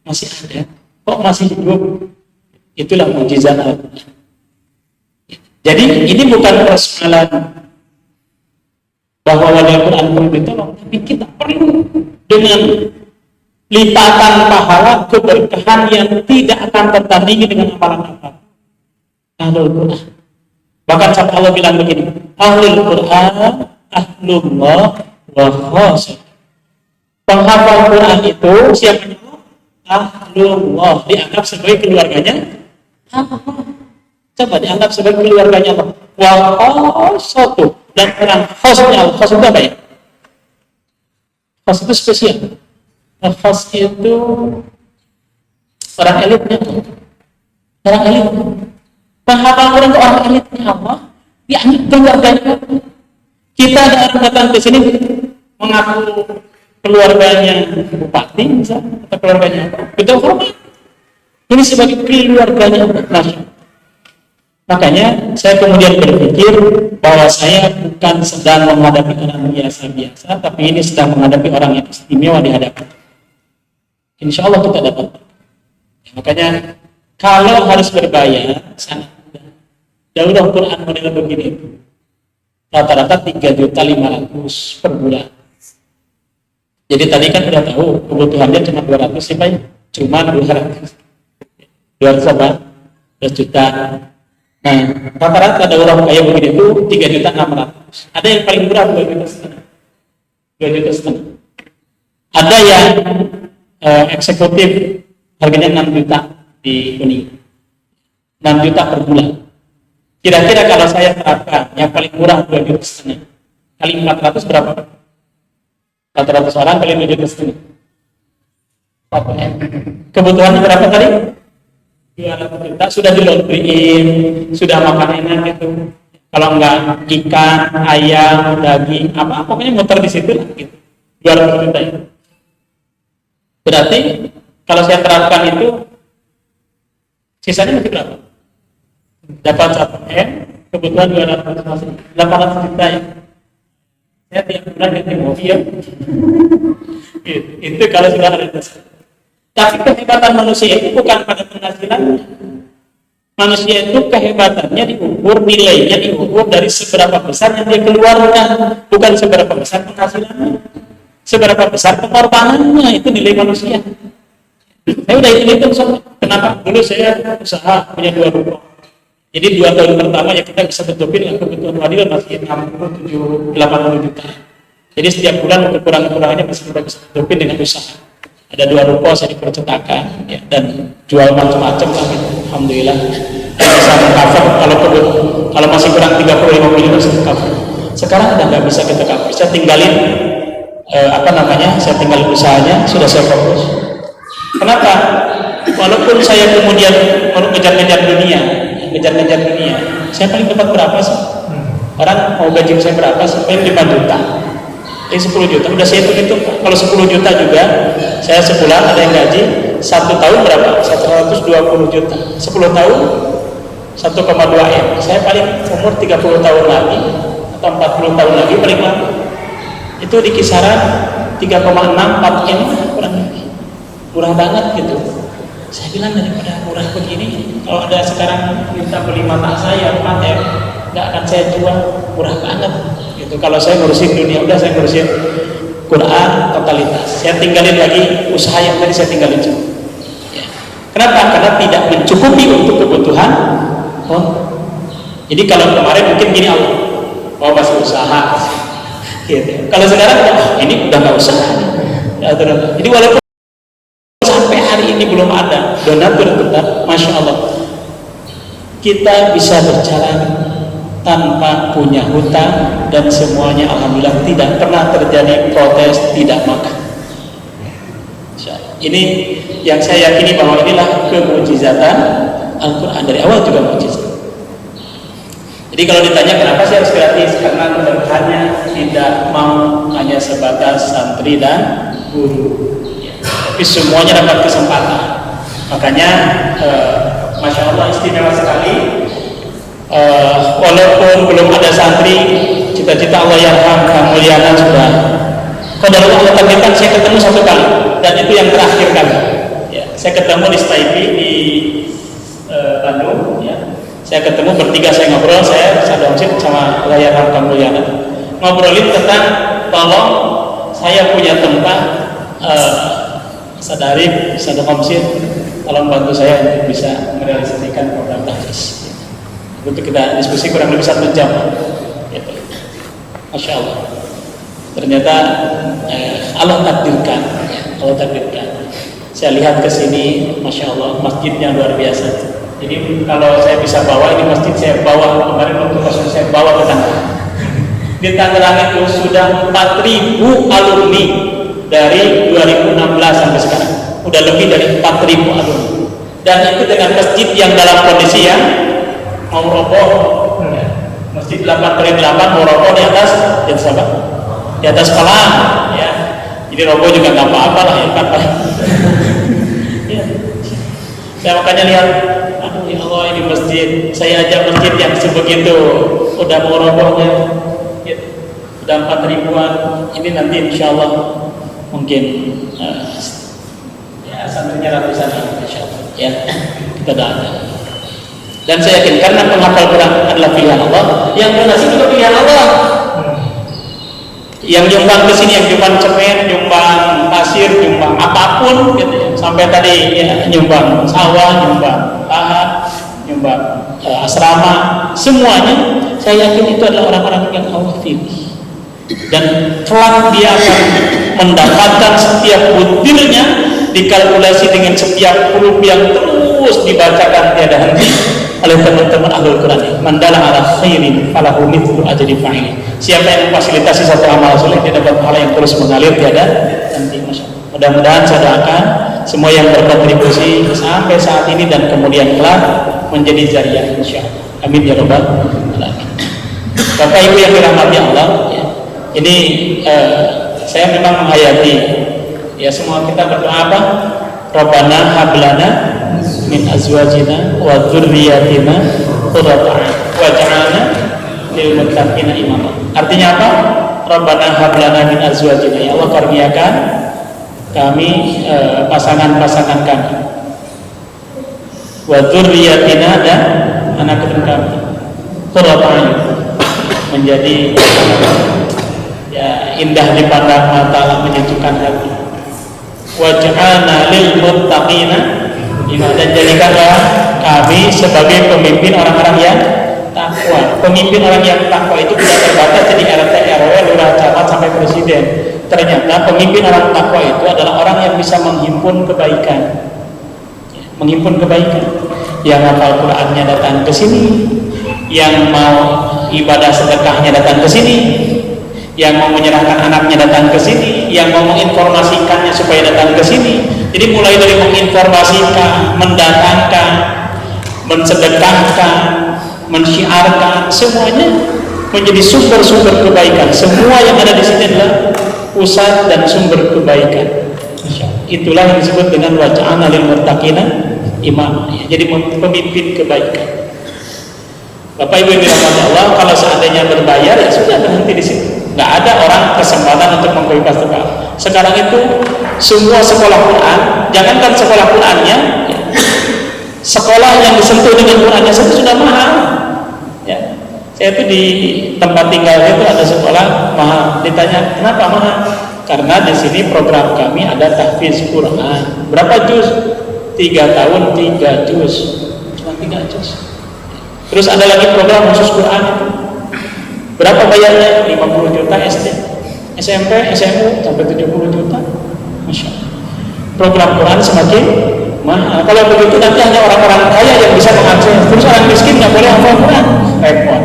masih ada, kok masih hidup? Itulah mujizat Al-Quran. Jadi ini bukan persoalan bahwa wadil Quran perlu ditolong, tapi kita perlu dengan lipatan pahala keberkahan yang tidak akan tertandingi dengan amalan-amalan Ahlul Quran. Bahkan sampai Allah bilang begini, Ahlul Quran, Ahlullah wa khasah. Penghafal Quran itu siapa? Ahlullah, dianggap sebagai keluarganya Allah. Coba dianggap sebagai keluarganya Allah. Wa khasatu, dan orang khasnya Allah. Khas itu apa ya? Khas itu spesial. Khas itu orang elitnya Allah. Orang elit. Penghafal Quran itu orang elitnya Allah, dianggap keluarganya Allah. Kita datang ke sini mengaku keluarganya bupati misalnya, atau keluarganya apa, kita hormat ini sebagai keluarganya. Makanya saya kemudian berpikir bahwa saya bukan sedang menghadapi orang biasa-biasa, tapi ini sedang menghadapi orang yang istimewa di hadapan. Insya Allah kita dapat. Makanya kalau harus berbayar sangat mudah. Daulah Quran model begini rata-rata 3.500.000 per bulan. Jadi tadi kan sudah tahu kebutuhannya cuma 200 sih Pak, cuma 200 apa? 2 juta. Nah, rata-rata ada orang kaya begini itu 3.600.000. Ada yang paling murah 2,5 juta. 2,5 juta. Ada yang eksekutif harganya 6 juta di Kuning. 6 juta per bulan. Kira-kira kalau saya terapkan yang paling murah 2,5 juta kali 400 berapa? 400 orang kali 7,5 juta. Kebutuhannya berapa tadi? 200 juta. Sudah di laundryin, sudah makan enak gitu. Kalau enggak ikan, ayam, daging, apa pokoknya muter di situ lah gitu. 200 juta itu. Berarti kalau saya terapkan itu sisanya masih berapa? Dapat 1 M, kebutuhan 200 masih 800 juta ya. Saya tiap bulan ganti mobil. Itu kalau sudah ada dasar. Tapi kehebatan manusia itu bukan pada penghasilannya. Manusia itu kehebatannya diukur, nilainya diukur dari seberapa besar yang dia keluarkan, bukan seberapa besar penghasilannya. Seberapa besar pengorbanannya, itu nilai manusia. Saya udah hitung soal kenapa dulu saya usaha punya 2 ruko. Jadi 2 tahun pertama ya kita bisa tutupin dengan kebutuhan wadil masih 60, 70, 80 juta. Jadi setiap bulan kurang-kurangnya masih kita bisa tutupin dengan usaha. Ada 2 ruko saya di percetakan ya, dan jual macam-macam lah gitu. Alhamdulillah bisa cover kalau masih kurang 35 miliar bisa cover. Sekarang udah nggak bisa kita cover. Saya tinggalin saya tinggalin usahanya, sudah saya fokus. Kenapa? Walaupun saya kemudian mau ngejar-ngejar dunia, saya paling dapat berapa sih? Orang mau gaji saya berapa? Sampai 5 juta. 10 juta, udah saya hitung. Kalau 10 juta juga, saya sebulan ada yang gaji 1 tahun berapa? 120 juta. 10 tahun 1,2 M. Saya paling umur 30 tahun lagi atau 40 tahun lagi paling lama. Itu di kisaran 3,6 4 M kurang lebih. Murah banget gitu. Saya bilang daripada murah begini, kalau ada sekarang minta beli mata saya 4 M, nggak akan saya jual, murah banget gitu. Kalau saya ngurusin dunia, udah saya ngurusin Quran totalitas. Saya tinggalin lagi usaha yang tadi saya tinggalin semua. Ya. Kenapa? Karena tidak mencukupi untuk kebutuhan. Jadi kalau kemarin mungkin gini Allah, masih usaha. Gitu. Kalau sekarang ini udah nggak usah. Jadi walaupun sampai hari ini belum ada donatur tetap, masya Allah, kita bisa berjalan tanpa punya hutang dan semuanya alhamdulillah tidak pernah terjadi protes tidak makan. Ini yang saya yakini bahwa inilah kemujizatan Al-Quran, dari awal juga mujizat. Jadi kalau ditanya kenapa sih harus gratis, karena Tuhannya tidak mau hanya sebatas santri dan guru, tapi semuanya dapat kesempatan. Makanya masya Allah istimewa sekali. Walaupun belum ada santri, cita-cita Allah yarham kemuliaan sudah. Kalau Allah takdirkan saya ketemu satu kali, dan itu yang terakhir kali. Ya, saya ketemu di Staipi di Bandung. Ya. Saya ketemu bertiga, saya ngobrol, saya sadongsit sama yarham kemuliaan, ngobrolin tentang tolong saya punya tempat sadarib, sadongsit, tolong bantu saya untuk bisa merealisasikan program tahfiz. Untuk kita diskusi kurang lebih 1 jam, gitu. Masya Allah. Ternyata Allah takdirkan, Allah takdirkan. Saya lihat ke sini, masya Allah, masjidnya luar biasa. Jadi kalau saya bisa bawa ini masjid, saya bawa kemarin waktu kosong saya bawa ke Tangerang. Di Tangerang itu sudah 4.000 alumni dari 2016 sampai sekarang. Udah lebih dari 4.000 alumni. Dan itu dengan masjid yang dalam kondisi yang mau roboh, masjid 8x8 mau roboh di atas apa? Di atas kolam, ya. Jadi roboh juga nggak apa-apa lah, ya kan? Ya. Saya makanya lihat, aduh ya Allah, ini masjid, saya aja masjid yang sebegitu udah mau robohnya, ya. Udah 4.000-an, ini nanti insya Allah mungkin ya santrinya ratusan, insya Allah, ya kita doakan. Dan saya yakin karena penghafal Quran adalah pilihan Allah, yang donasi juga pilihan Allah. Yang nyumbang ke sini, yang nyumbang cemen, nyumbang pasir, nyumbang apapun, gitu ya. Sampai tadi ya, nyumbang sawah, nyumbang lahan, nyumbang asrama, semuanya saya yakin itu adalah orang-orang yang Allah pilih. Dan kelak dia akan mendapatkan setiap butirnya dikalkulasi dengan setiap huruf yang terus dibacakan tiada henti oleh teman-teman Ahlul Quran. Mandala ala khairin falahu mithlu ajri fa'ili. Siapa yang memfasilitasi satu amal soleh, dia dapat pahala yang terus mengalir tiada henti. Mudah-mudahan saya doakan semua yang berkontribusi sampai saat ini dan kemudian kelak menjadi jariah insyaallah. Amin ya rabbal alamin. Bapak Ibu yang dirahmati Allah, ya. Ini saya memang menghayati, ya semua kita berdoa apa? Rabbana hablana min azwajina wa dzurriyyatina qurrata a'yun waj'alna lil muttaqina imama. Artinya apa? Rabbana hablana min azwajina, ya Allah karuniakan kami pasangan-pasangan kami, wa dzurriyyatina, dan anak keturunan kami, qurrata a'yun, menjadi ya indah dipandang mata, menyejukkan hati. Waj'alna lil muttaqina imama, dan jadikanlah kami sebagai pemimpin orang-orang yang takwa. Pemimpin orang yang takwa itu tidak terbatas jadi RT, RW, lurah, camat sampai presiden. Ternyata pemimpin orang takwa itu adalah orang yang bisa menghimpun kebaikan. Menghimpun kebaikan. Yang hafal Qur'annya datang ke sini, yang mau ibadah sedekahnya datang ke sini, yang mau menyerahkan anaknya datang ke sini, yang mau menginformasikannya supaya datang ke sini. Jadi mulai dari menginformasikan, mendatangkan, mensedekahkan, mensyiarkan, semuanya menjadi sumber-sumber kebaikan. Semua yang ada di sini adalah pusat dan sumber kebaikan. Itulah yang disebut dengan waj'alna lil muttaqina imama. Jadi pemimpin kebaikan. Bapak Ibu yang dirahmati Allah, kalau seandainya berbayar ya sudah, bebas tebal. Sekarang itu semua sekolah Quran, jangankan sekolah Qurannya, sekolah yang disentuh dengan Qurannya saja sudah mahal. Ya. Saya itu di tempat tinggal itu ada sekolah mahal. Ditanya kenapa mahal? Karena di sini program kami ada tahfiz Quran. Berapa juz? 3 tahun 3 juz. Cuma 3 juz. Terus ada lagi program khusus Quran. Berapa bayarnya? 50 juta SD, SMP, SMU sampai 70 juta. Masya Allah. Program Quran semakin mahal. Kalau begitu nanti hanya orang-orang kaya yang bisa mengakses. Terus orang miskin nggak boleh hafal Quran. Repot.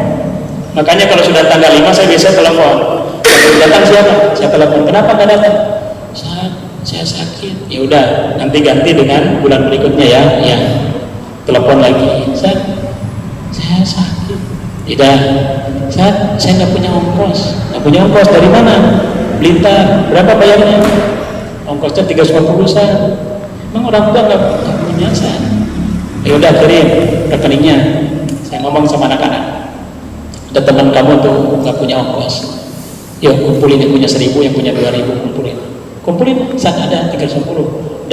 Makanya kalau sudah tanggal 5 saya biasa telepon. Kalau datang siapa? Saya telepon. Kenapa nggak datang? Saya sakit. Ya udah, nanti ganti dengan bulan berikutnya ya. Ya. Telepon lagi. Saya sakit. Tidak. Saya nggak punya ongkos. Nggak punya ongkos dari mana? Blitar. Berapa bayarnya? Ongkosnya 350 saya. Emang orang tua nggak punya saya? Ya udah kirim rekeningnya. Saya ngomong sama anak-anak. Ada teman kamu tuh nggak punya ongkos. Yuk kumpulin yang punya 1.000, yang punya 2.000 kumpulin. Saat ada 310,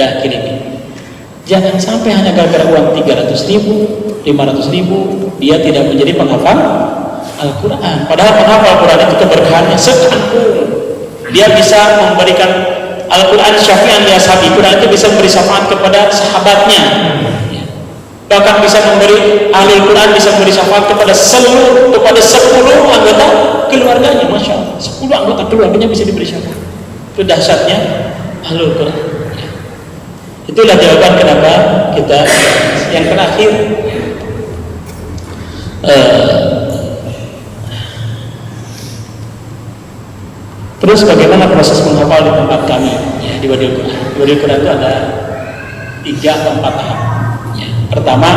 dah kirimin. Jangan sampai hanya gara-gara uang 300.000, 500.000 dia tidak menjadi penghafal Al-Quran. Padahal penghafal Al-Quran itu keberkahannya sekangkung. Dia bisa memberikan Al-Quran syafi'an li ashabi. Quran itu bisa memberi syafaat kepada sahabatnya. Bahkan bisa memberi ahli Quran, bisa memberi syafaat kepada 10 anggota keluarganya. Masya Allah, 10 anggota keluarganya bisa diberi syafaat. Itu dahsyatnya ahli Quran. Itulah jawaban kenapa kita yang terakhir terus bagaimana proses menghafal di tempat kami ya, di Wadil Quran. Di Wadil Quran itu ada 3 atau 4 tahap. Pertama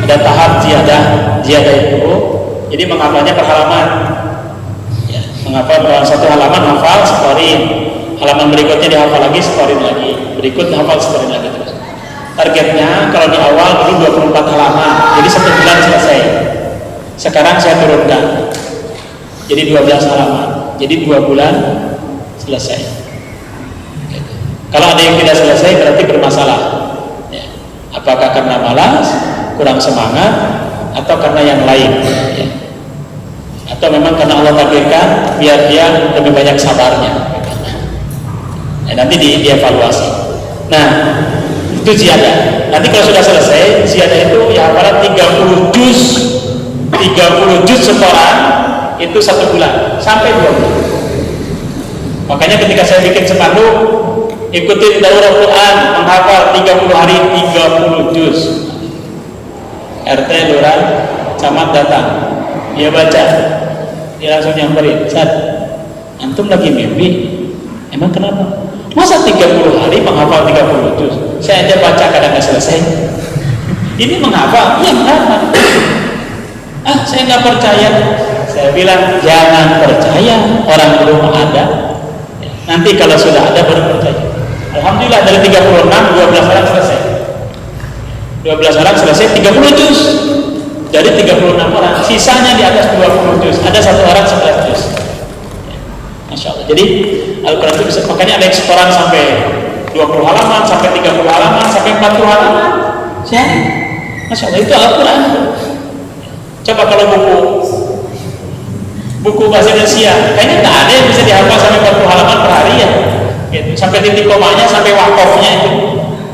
ada tahap ziyadah itu jadi menghafalnya per halaman ya, menghafal satu halaman hafal setorin, halaman berikutnya dihafal lagi setorin lagi, berikut hafal setorin lagi terus. Targetnya kalau di awal dulu 24 halaman jadi 1 bulan selesai. Sekarang saya turunkan jadi 12 halaman jadi 2 bulan selesai. Kalau ada yang tidak selesai berarti bermasalah. Apakah karena malas, kurang semangat, atau karena yang lain ya. Atau memang karena Allah takdirkan biar dia lebih banyak sabarnya ya, nanti dievaluasi. Nah itu ziyadah. Nanti kalau sudah selesai ziyadah itu ya hafalan 30 juz setoran itu 1 bulan sampai 2 bulan. Makanya ketika saya bikin spanduk ikutin daurah Quran menghafal 30 hari 30 juz. RT lurah camat datang, dia baca, dia langsung nyamperin, Ustaz, antum lagi mimpi? Emang kenapa? Masa 30 hari menghafal 30 juz? Saya aja baca kadang nggak selesai. Ini menghafal? Iya menghafal. Saya nggak percaya. Saya bilang jangan percaya, orang belum ada. Nanti kalau sudah ada baru percaya. Alhamdulillah dari 36, 12 orang selesai. 12 orang selesai 30 juz. Dari 36 orang, sisanya di atas 20 juz. Ada 1 orang 11 juz. Masya Allah. Jadi Al-Quran itu bisa, makanya ada yang setoran sampai 20 halaman, sampai 30 halaman, sampai 40 halaman. Masya Allah, itu Al-Quran. Coba kalau buku bahasa Indonesia, kayaknya nggak ada yang bisa dihafal sampai 40 halaman per hari ya. Gitu. Sampai titik komanya, sampai wakofnya itu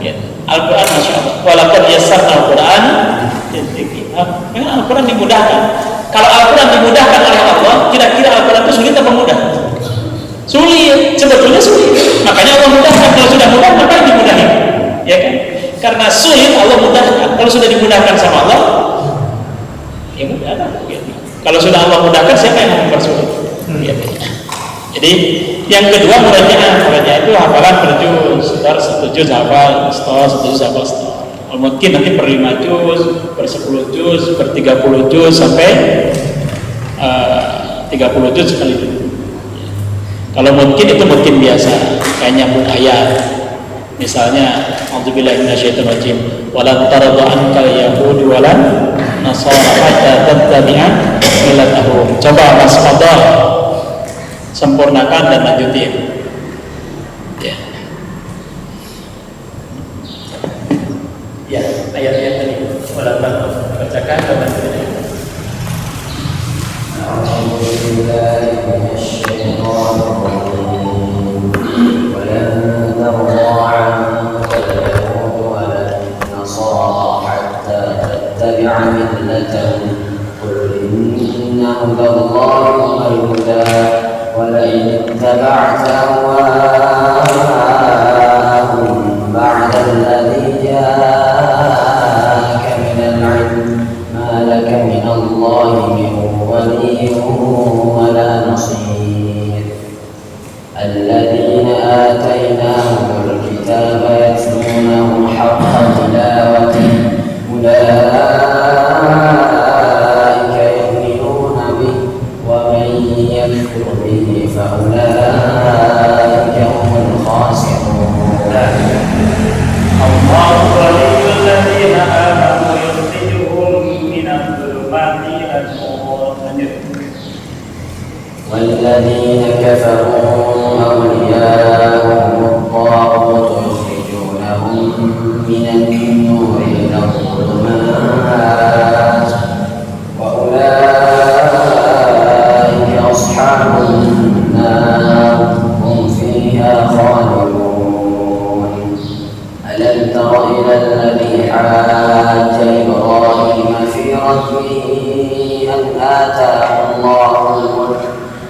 gitu. Al-Quran Masya Allah walaupun yasar Al-Quran memang Al-Quran dimudahkan. Kalau Al-Quran dimudahkan oleh Allah, kira-kira Al-Quran itu sulit atau mudah? Sulit, sebetulnya sulit. Makanya Allah mudahkan. Kalau sudah mudah, maka dimudahin ya kan? Karena sulit Allah mudahkan. Kalau sudah dimudahkan sama Allah ya mudah gitu. Kalau sudah Allah mudahkan, siapa yang mau mempersulit gitu. Jadi yang kedua murajaah itu hafalan per juz, setor 1 juz hafal, setor 1 juz hafal, setor. Mungkin nanti per 5 juz, per 10 juz, per 30 juz sampai 30 juz sekali dulu. Kalau mungkin itu mungkin biasa, kayak nyambung ayat. Misalnya, A'udzubillahi minasyaitonirrajim. Walan taradu ankal yahudi walan nasara hatta tattabi'a millatahum. Coba Mas Fadhal sempurnakan dan lanjutin. Ya. Ya, ayat-ayat tadi. Walaupun bacakan dan lanjutin. ولئن اتبعت أهواءهم بعد الذي جاءك من العلم ما لك من الله من ولي ولا نصير الذين آتيناهم الكتاب يتلونه حق تلاوته أولئك يؤمنون به ومن يكفر به فأولئك هم الخاسرون الله ولي الذين آمنوا يخرجهم من الظلمات إلى النور. والذين كفروا أولياءهم الطاغوت يخرجونهم من النور إلى الظلمات وأولئك أصحاب النار هم فيها خالدون ألم تر إلى الذي حاج إبراهيم في ربه أن آتاه الله الملك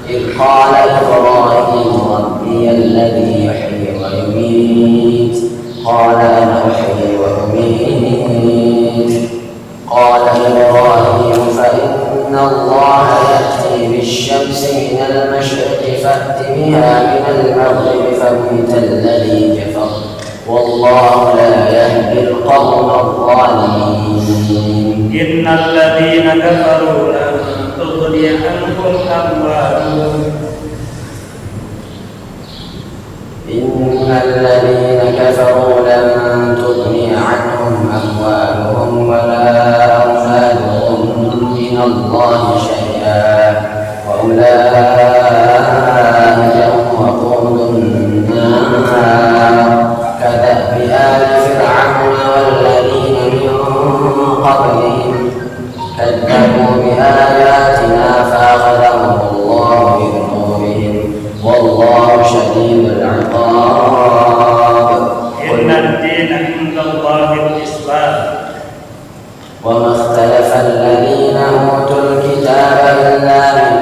إذ قال إبراهيم ربي الذي يحيي ويميت قال أنا أحيي وأميت قال إبراهيم فإن الله يأتي بالشمس من المشرق فأت بها من المغرب فبهت الذي كفر والله لا يهدي القوم الظالمين إن الذين كفروا لن تغني عنهم أموالهم إن الذين كفروا لن تغني عنهم أموالهم ولا أولادهم من الله شيئا وأولئك هم وقود النار كدأب آل فرعون والذين من قبلهم كذبوا بآياتنا فأخذهم الله بذنوبهم والله شديد العقاب إن الدين عند الله الإسلام وما اختلف الذين أوتوا الكتاب إلا من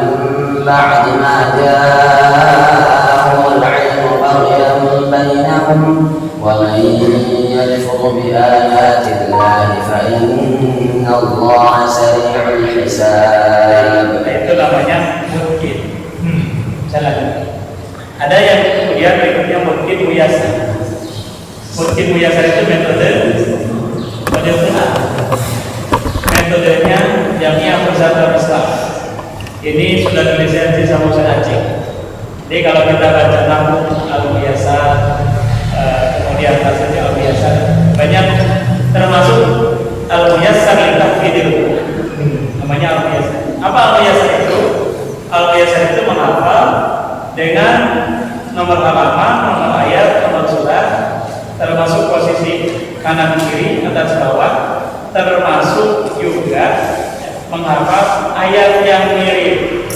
بعد ما جاءهم العلم بغيا بينهم ومن يكفر بآيات الله فإن الله سريع الحساب. Itu namanya mungkin. Salah. Ada yang kemudian berikutnya mungkin muyasar. Mungkin muyasar itu metode benar. Metodenya Jamiah Persatuan Islam. Ini sudah dilisensi sama Ustaz Haji. Jadi kalau kita baca namu al-muyasar, kemudian hasilnya al-muyasar, banyak termasuk al-muyasar yang tahfidil. Namanya al-muyasar. Apa al-muyasar itu? Al-muyasar itu menghafal dengan nomor halaman, nomor ayat, nomor surat, termasuk posisi kanan kiri, atas bawah, termasuk juga menghafal ayat yang mirip,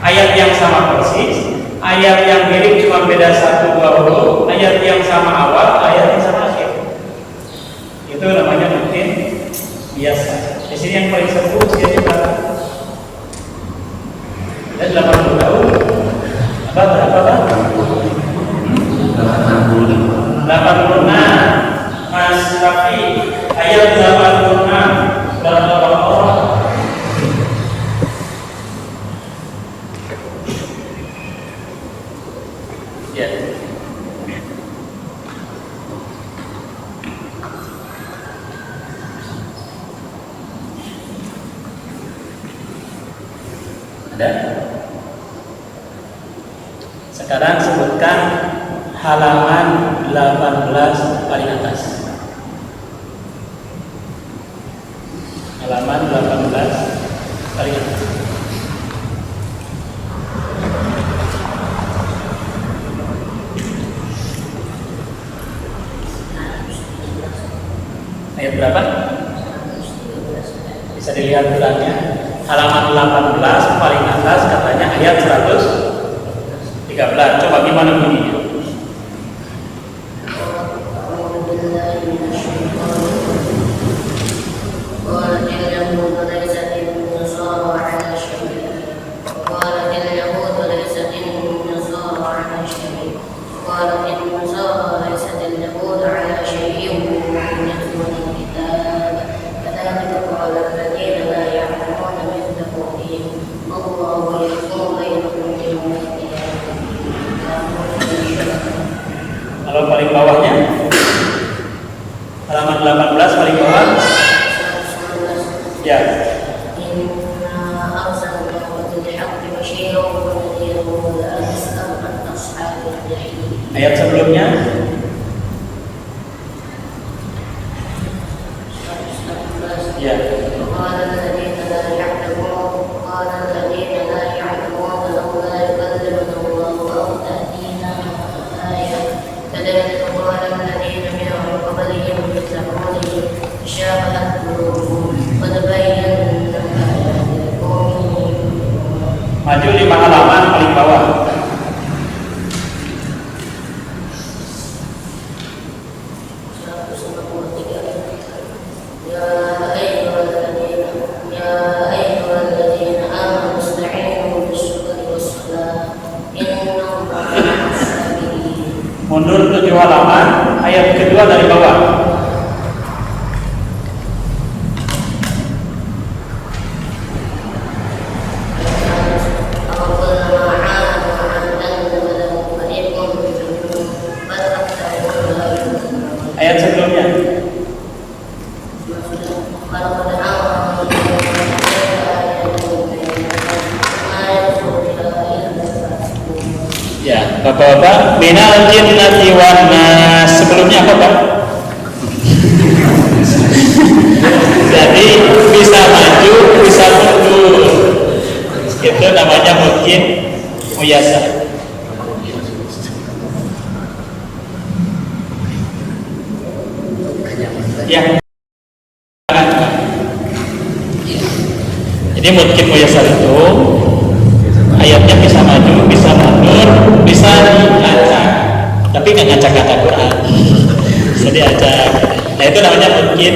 ayat yang sama persis, ayat yang mirip cuma beda 1-2 huruf, ayat yang sama awal, ayat yang sama akhir. Itu namanya mungkin biasa. Di sini yang paling sepuh usianya berapa? Dan 80 tahun. Berapa? 86. Mas Rafi, ayat 86 berapa orang? Ya. Ada? Sekarang sebutkan halaman 18 paling atas. Halaman 18 paling atas. Ayat berapa? Bisa dilihat ulannya. Halaman 18 paling atas katanya ayat 113. Coba gimana bunyinya? Kalau paling bawahnya halaman 18 paling bawah ya. Ayat sebelumnya ya. Maju 5 halaman paling bawah. Mundur 7 halaman, ayat kedua dari bawah. Ayat sebelumnya. Ya, Bapak-bapak, minal jinnati wan nas. Sebelumnya apa, Pak? Jadi bisa maju, bisa mundur. Itu namanya mungkin muyasar. Ya. Jadi mungkin muyasar itu ayatnya bisa maju, bisa mundur, bisa diacak, tapi nggak ngacak kata Quran. Bisa diacak. Nah itu namanya mungkin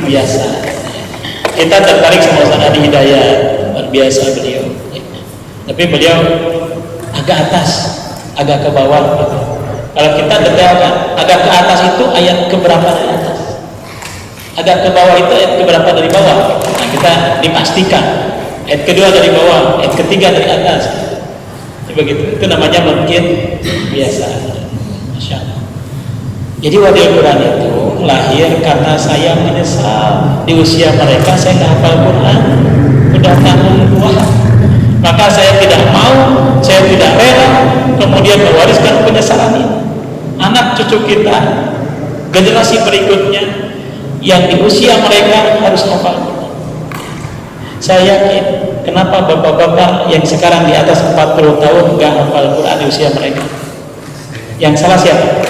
muyasar. Kita tertarik sama Ustaz Adi Hidayat, luar biasa beliau. Tapi beliau agak atas, agak ke bawah. Gitu. Kalau kita detailkan, agak ke atas itu ayat keberapa dari atas? Agak ke bawah itu ayat keberapa dari bawah? Nah kita dipastikan ayat kedua dari bawah, ayat ketiga dari atas. Begitu. Itu namanya mungkin biasa. Masya Allah. Jadi Wadil Quran itu lahir karena saya menyesal di usia mereka saya nggak hafal Quran, udah tahun tua. Maka saya tidak mau, saya tidak rela kemudian mewariskan penyesalan ini. Anak cucu kita, generasi berikutnya yang di usia mereka harus hafal Quran. Saya yakin kenapa bapak-bapak yang sekarang di atas 40 tahun nggak hafal Quran di usia mereka. Yang salah siapa?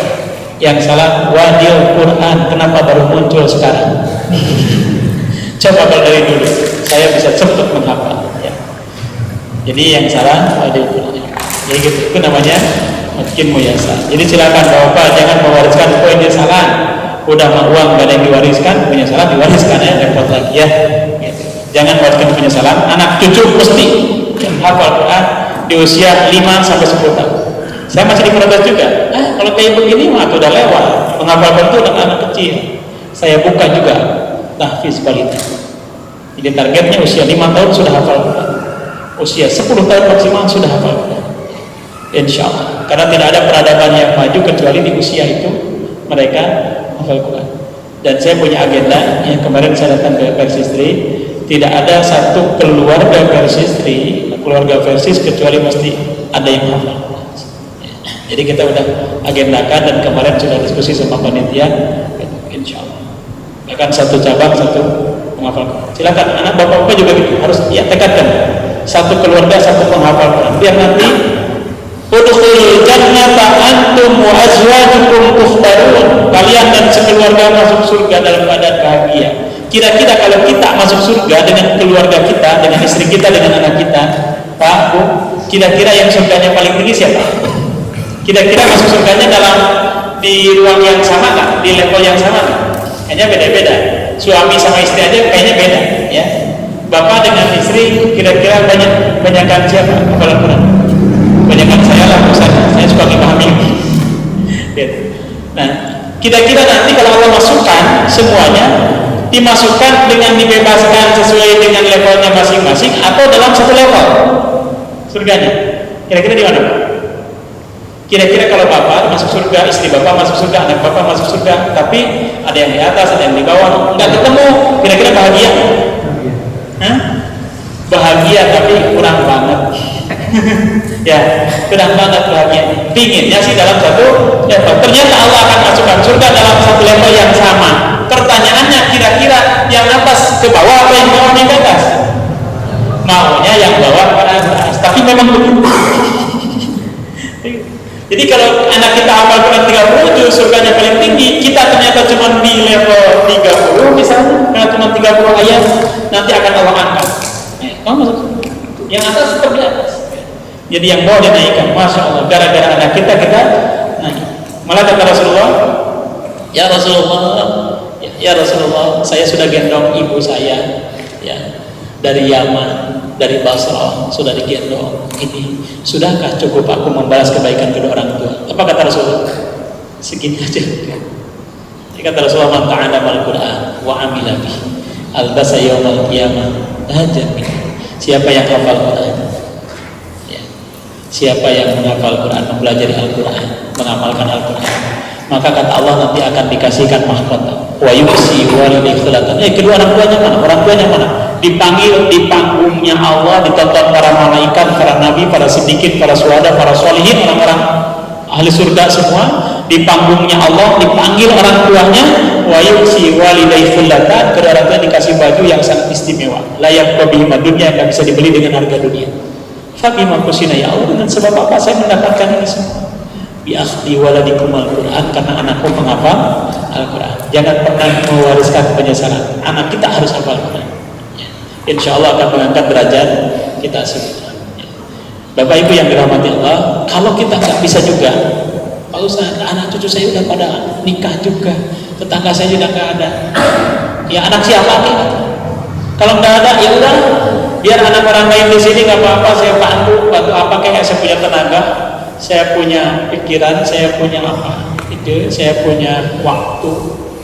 Yang salah Wadil Quran. Kenapa baru muncul sekarang? Coba kalau dari dulu saya bisa cepat menghafal ya. Jadi yang salah Wadil Quran. Jadi gitu, itu namanya mungkin muyasar. Jadi silakan bapak jangan mewariskan penyesalan. Udah mah uang gak ada yang diwariskan, penyesalan diwariskan ya, repot lagi ya gitu. Jangan mewariskan penyesalan. Anak cucu mesti hafal Quran di usia 5-10 tahun. Saya masih diprotes juga. Kalau kayak begini mah udah lewat. Menghafalkan itu dengan anak kecil. Saya buka juga tahfiz balita. Jadi targetnya usia 5 tahun sudah hafal Quran. Usia 10 tahun maksimal sudah hafal Quran. Insya Allah. Karena tidak ada peradaban yang maju kecuali di usia itu mereka hafal Quran. Dan saya punya agenda yang kemarin saya datang ke Persistri. Tidak ada satu keluarga Persistri, keluarga Persis kecuali mesti ada yang hafal Quran. Jadi kita udah agendakan dan kemarin sudah diskusi sama panitia, insya Allah. Akan satu cabang satu penghafal Quran. Silakan anak bapak-bapak juga gitu harus ya tekadkan satu keluarga satu penghafal Quran. Biar nanti Udkhulul jannata antum wa azwajukum tuhbarun. Kalian dan sekeluarga masuk surga dalam keadaan bahagia. Kira-kira kalau kita masuk surga dengan keluarga kita, dengan istri kita, dengan anak kita, Pak, Bu, kira-kira yang surganya paling tinggi siapa? Kira-kira masuk surganya di ruang yang sama nggak? Di level yang sama nggak? Kayaknya beda-beda. Suami sama istri aja kayaknya beda, ya. Bapak dengan istri kira-kira banyakan siapa? Kepala Quran. Banyakan saya lah, saya suka memahami. Nah, kira-kira nanti kalau Allah masukkan semuanya, dimasukkan dengan dibebaskan sesuai dengan levelnya masing-masing atau dalam satu level surganya? Kira-kira di mana? Kira-kira kalau bapak masuk surga, istri bapak masuk surga, anak bapak masuk surga, tapi ada yang di atas, ada yang di bawah, nggak ketemu, kira-kira bahagia? Hah? Bahagia tapi kurang banget. Ya, kurang banget bahagia. Pinginnya sih dalam satu level. Ternyata Allah akan masukkan surga dalam satu level yang sama. Pertanyaannya, kira-kira yang atas ke bawah apa yang bawah ke atas? Maunya yang bawah ke atas. Tapi memang begitu. Jadi kalau anak kita hafal Quran 30, surganya paling tinggi, kita ternyata cuma di level 30 misalnya, karena cuma 30 ayat, nanti akan Allah angkat. Kamu masuk yang atas tetap di atas. Jadi yang bawah dinaikkan, Masya Allah, gara-gara anak kita naik. Malah kata Rasulullah, ya Rasulullah, saya sudah gendong ibu saya, ya, dari Yaman, dari Basrah, sudah digendong. Ini sudahkah cukup aku membalas kebaikan kedua orang tua? Apa kata Rasulullah? Segini aja. Kata Rasulullah, man ta'allama al-Qur'an wa 'amila bihi albasa yaumal qiyamah hajan. Siapa yang hafal Quran, ya, siapa yang menghafal Quran, mempelajari Al-Quran, mengamalkan Al-Quran, maka kata Allah nanti akan dikasihkan mahkota. Wa yusi walidayhi khulatan. Kedua orang tuanya mana? Orang tuanya mana? Dipanggil di panggungnya Allah, ditonton para malaikat, para nabi, para siddiqin, para syuhada, para sholihin, orang-orang ahli surga semua. Di panggungnya Allah dipanggil orang tuanya, wa yusi walidayhi khulatan. Kedua orang tuanya dikasih baju yang sangat istimewa, layak bihima dunia, yang bisa dibeli dengan harga dunia. Fabima kusina, ya Allah, dengan sebab apa saya mendapatkan ini semua? Bi akhdi waladikum al-Quran, karena anakku menghafal Al-Quran. Jangan pernah mewariskan penyesalan. Anak kita harus hafal Al-Quran. Insya Allah akan mengangkat derajat kita semua. Bapak Ibu yang dirahmati Allah, kalau kita nggak bisa juga, Pak Ustaz, anak cucu saya udah pada nikah juga, tetangga saya juga nggak ada. Ya anak siapa nih? Kalau nggak ada, ya udah, biar anak orang lain di sini nggak apa-apa. Saya bantu apa kayak saya punya tenaga, saya punya pikiran, saya punya apa? Ide, saya punya waktu,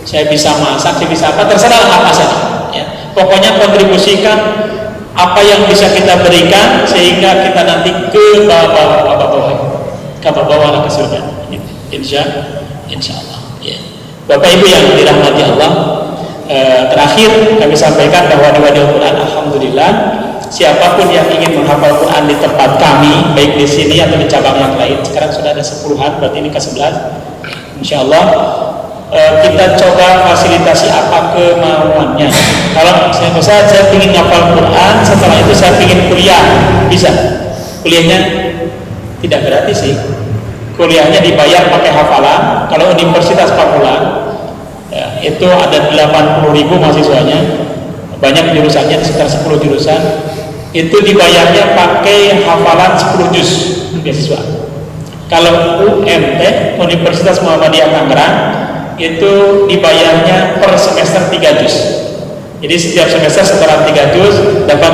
saya bisa masak, saya bisa apa? Terserah apa saja. Ya. Pokoknya kontribusikan apa yang bisa kita berikan sehingga kita nanti ke bawah ke surga. Insya Allah. Ya. Bapak Ibu yang dirahmati Allah, terakhir kami sampaikan bahwa di Wadil Quran, alhamdulillah, siapapun yang ingin menghafal Quran di tempat kami, baik di sini atau di cabang yang lain, sekarang sudah ada 10-an, berarti ini ke-11. Insya Allah kita coba fasilitasi apa kemauannya. Kalau saya ingin hafal Quran, setelah itu saya ingin kuliah, bisa. Kuliahnya tidak gratis sih. Kuliahnya dibayar pakai hafalan. Kalau Universitas Pamulang, ya, itu ada 80.000 mahasiswanya, banyak jurusannya, sekitar 10 jurusan. Itu dibayarnya pakai hafalan 10 juz beasiswa. Kalau UMT, Universitas Muhammadiyah Tangerang, itu dibayarnya per semester 3 juz. Jadi setiap semester setoran 3 juz dapat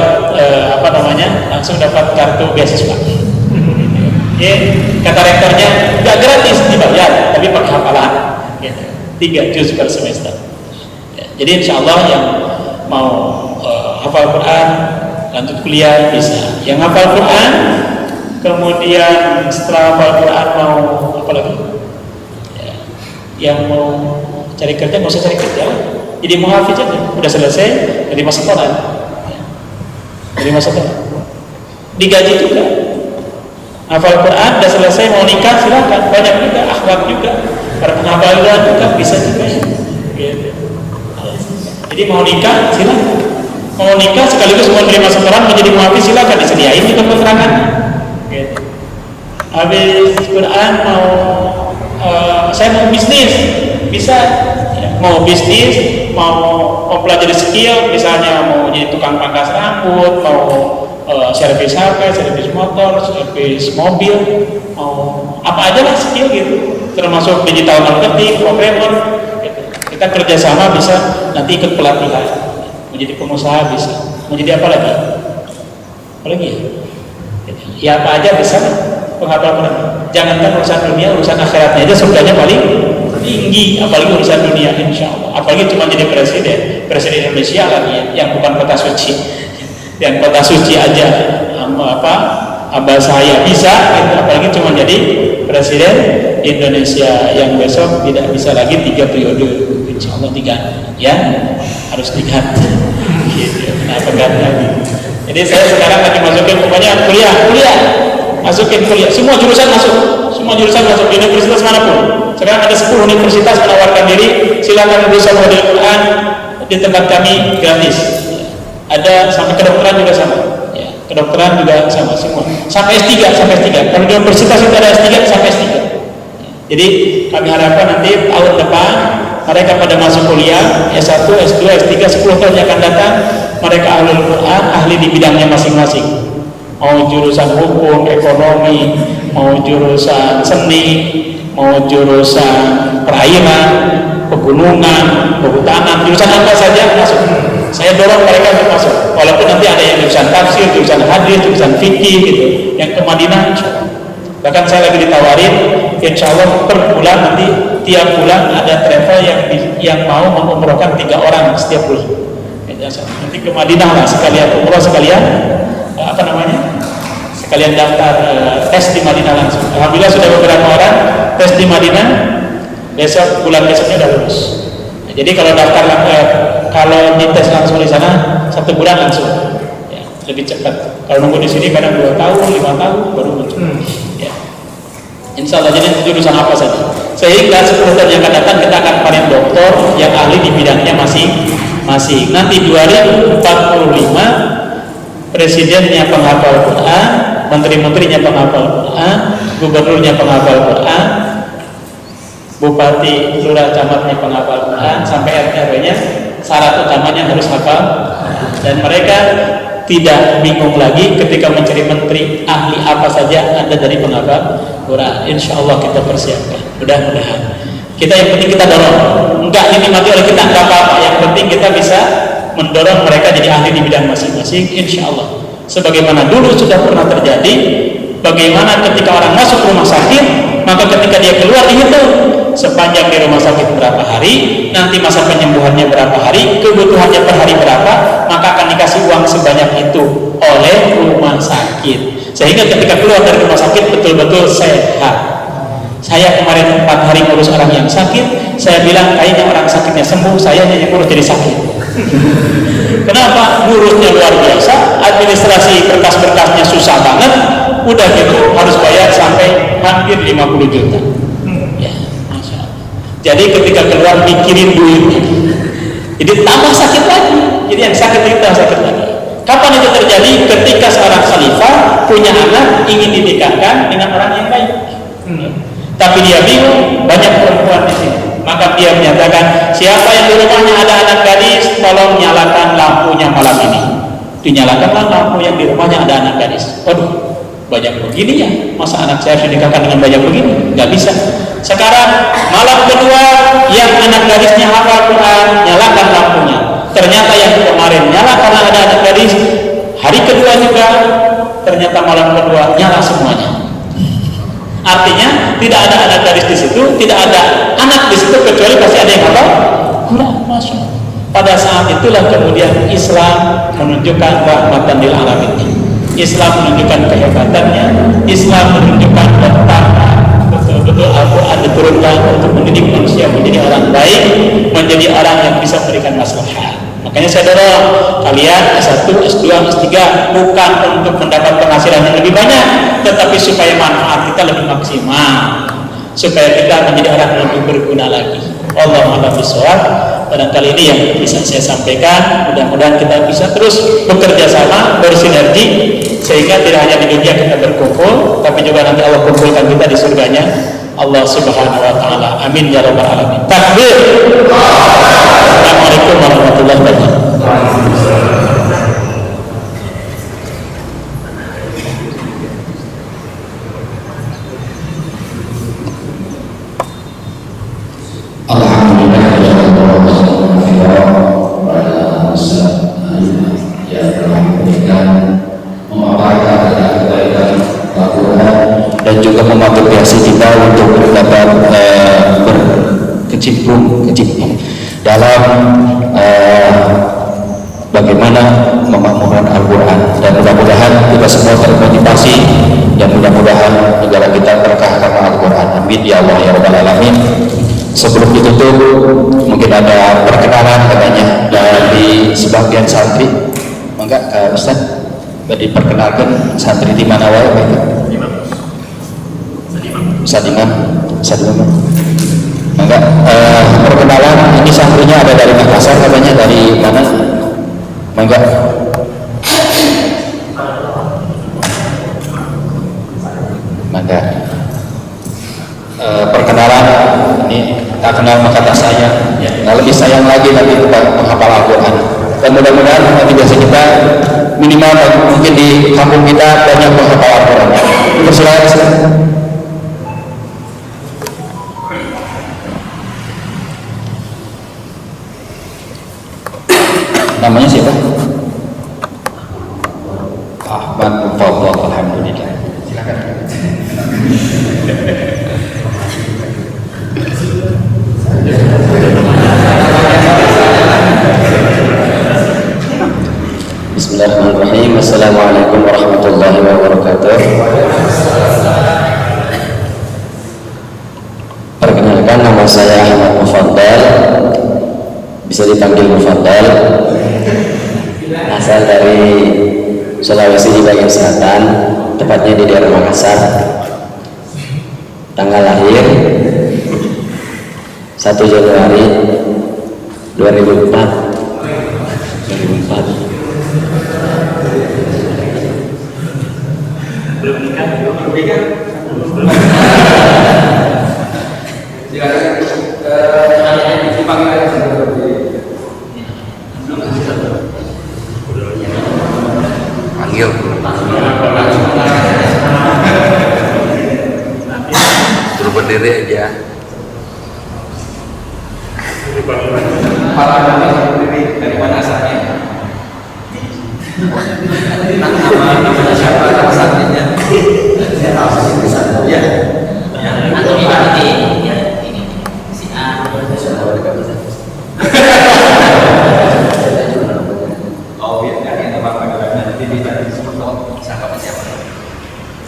langsung dapat kartu beasiswa. Kata rektornya nggak gratis dibayar, tapi pakai hafalan. 3 juz per semester. Jadi insya Allah yang mau hafal Quran lanjut kuliah bisa. Yang hafal Quran kemudian setelah hafal Quran mau apa lagi? Yang mau cari kerja nggak usah cari kerja, jadi mau hafiz aja, udah selesai dari masa Quran, dari masa Quran digaji juga, hafal Quran udah selesai mau nikah silakan, banyak juga akhwat juga, para penghafalan juga bisa juga, gitu. Jadi mau nikah silakan, mau nikah sekaligus mau menerima setoran menjadi muhafiz silakan, disediain juga keterangan, gitu. habis Quran mau saya mau bisnis, bisa ya. Mau bisnis, mau mempelajari skill, misalnya mau jadi tukang pangkas rambut, mau servis HP, servis motor, servis mobil, mau apa aja lah skill gitu, termasuk digital marketing, programmer gitu. Kita kerjasama bisa, nanti ikut pelatihan, mau jadi pengusaha bisa, mau jadi apa lagi ya apa aja bisa penghafal Quran. Jangankan urusan dunia, urusan akhiratnya aja surganya paling tinggi, apalagi urusan dunia, insya Allah. Apalagi cuma jadi presiden Indonesia lagi yang bukan kota suci, yang kota suci aja hamba saya bisa gitu. Apalagi cuma jadi presiden Indonesia yang besok tidak bisa lagi 3 periode, insya Allah diganti ya, harus diganti gitu. Kenapa ganti lagi? Jadi saya sekarang lagi masukin pokoknya kuliah, masukin kuliah, semua jurusan masuk di universitas manapun. Sekarang ada 10 universitas menawarkan diri, silakan berusaha menghafal Quran di tempat kami gratis. Ada sampai kedokteran juga sama, ya, kedokteran juga sama semua. Sampai S3. Kalau di universitas itu ada S3 sampai S3. Jadi kami harapkan nanti tahun depan mereka pada masuk kuliah S1, S2, S3, 10 tahun yang akan datang mereka ahlul Quran, ahli di bidangnya masing-masing. Mau jurusan hukum, ekonomi, mau jurusan seni, mau jurusan perairan, pegunungan, kehutanan, jurusan apa saja masuk. Saya dorong mereka untuk masuk. Walaupun nanti ada yang jurusan tafsir, jurusan hadis, jurusan fikih gitu, yang ke Madinah. Bahkan saya lagi ditawarin, insya Allah per bulan nanti tiap bulan ada travel yang mau mengumrohkan 3 orang setiap bulan. Nanti ke Madinah lah sekalian umroh, sekalian sekalian daftar tes di Madinah langsung. Alhamdulillah sudah beberapa orang tes di Madinah, bulan besoknya udah lulus. Nah, jadi kalau daftar kalau dites langsung di sana 1 bulan langsung, ya, lebih cepat. Kalau nunggu di sini kadang 2 tahun, 5 tahun baru muncul. Ya. Insya Allah, jadi jurusan apa saja. Sehingga 10 tahun yang akan datang kita akan panen doktor yang ahli di bidangnya masing-masing. Nanti 2045 presidennya penghafal Quran, menteri-menterinya penghafal Quran, gubernurnya penghafal Quran, bupati, lurah, camatnya penghafal Quran, sampai RT-RW-nya syarat utamanya harus hafal. Dan mereka tidak bingung lagi ketika mencari menteri ahli apa saja ada dari penghafal Quran. Insya Allah kita persiapkan, mudah-mudahan. Kita yang penting kita dorong, enggak dinikmati oleh kita enggak apa-apa, yang penting kita bisa mendorong mereka jadi ahli di bidang masing-masing, insya Allah. Sebagaimana dulu sudah pernah terjadi, bagaimana ketika orang masuk rumah sakit, maka ketika dia keluar dihitung sepanjang di rumah sakit berapa hari, nanti masa penyembuhannya berapa hari, kebutuhannya per hari berapa, maka akan dikasih uang sebanyak itu oleh rumah sakit, sehingga ketika keluar dari rumah sakit betul-betul sehat. Saya kemarin 4 hari ngurus orang yang sakit, saya bilang kayaknya orang sakitnya sembuh, saya hanya ngurus jadi sakit. Kenapa? Ngurusnya luar biasa, administrasi berkas-berkasnya susah banget, udah gitu harus bayar sampai hampir 50 juta. Ya, Masya Allah. Jadi ketika keluar mikirin duitnya, jadi tambah sakit lagi. Jadi yang sakit itu sakit lagi. Kapan itu terjadi? Ketika seorang khalifah punya anak ingin dinikahkan dengan orang yang baik. Tapi dia bingung, banyak perempuan di sini. Maka dia menyatakan, siapa yang di rumahnya ada anak gadis, tolong nyalakan lampunya malam ini. Dinyalakanlah lampu yang di rumahnya ada anak gadis. Waduh, banyak begini ya, masa anak saya harus dinikahkan dengan banyak begini? Gak bisa. Sekarang malam kedua, yang anak gadisnya hafal Quran, nyalakan lampunya. Ternyata yang kemarin nyala karena ada anak gadis, hari kedua juga, ternyata malam kedua nyala semuanya. Artinya tidak ada anak gadis di situ, tidak ada anak di situ, kecuali pasti ada yang hafal Quran. Masya Allah. Pada saat itulah kemudian Islam menunjukkan rahmatan lil alamin. Islam menunjukkan kehebatannya, Islam menunjukkan betapa betul-betul Al-Quran diturunkan untuk mendidik manusia menjadi orang baik, menjadi orang yang bisa memberikan maslahat. Makanya saya dorong kalian S1, S2, S3 bukan untuk mendapat penghasilan yang lebih banyak, tetapi supaya manfaat kita lebih maksimal, supaya kita menjadi orang yang lebih berguna lagi. Allah a'lam bishawab. Barangkali ini yang bisa saya sampaikan. Mudah-mudahan kita bisa terus bekerja sama, bersinergi, sehingga tidak hanya di dunia kita berkumpul, tapi juga nanti Allah kumpulkan kita di surganya Allah Subhanahu wa taala. Amin ya rabbal alamin. Takbir. Assalamualaikum warahmatullahi wabarakatuh. Alhamdulillah ya yang telah memberikan memaparkan kebaikan Al-Quran dan juga memotivasi kita untuk dapat berkecimpung dalam bagaimana memakmurkan Al-Quran, dan mudah-mudahan kita semua termotivasi dan mudah-mudahan negara kita berkah karena Al-Quran. Amin ya Allah ya rabbal alamin. Sebelum ditutup, mungkin ada perkenalan katanya dari sebagian santri. Enggak, Ustaz, diperkenalkan santri di mana wae itu? Ustaz Imam. Enggak, perkenalan ini santrinya ada dari Makassar katanya, dari mana? Enggak. Maka perkenalan ini tak kenal maka tak sayang. Nah, lebih sayang lagi nanti kepada menghafal Al-Quran. Dan mudah-mudahan nanti biasa kita minimal mungkin di kampung kita banyak menghafal Al-Quran. Persilakan. Namanya siapa? Ahmad Mufaddal. Alhamdulillah. Silakan. Bismillahirrahmanirrahim. Assalamualaikum warahmatullahi wabarakatuh. Perkenalkan, nama saya Ahmad Mufaddal, bisa dipanggil Mufaddal. Asal dari Sulawesi di bagian selatan, tepatnya di daerah Makassar. Tanggal lahir 1 Januari 2004. Belum nikah. Panggil. Suruh berdiri aja. Dari mana asalnya? Nama siapa? Nama santrinya? Ya. Atau ini si A. Oh ya, yang apa nanti dicari siapa?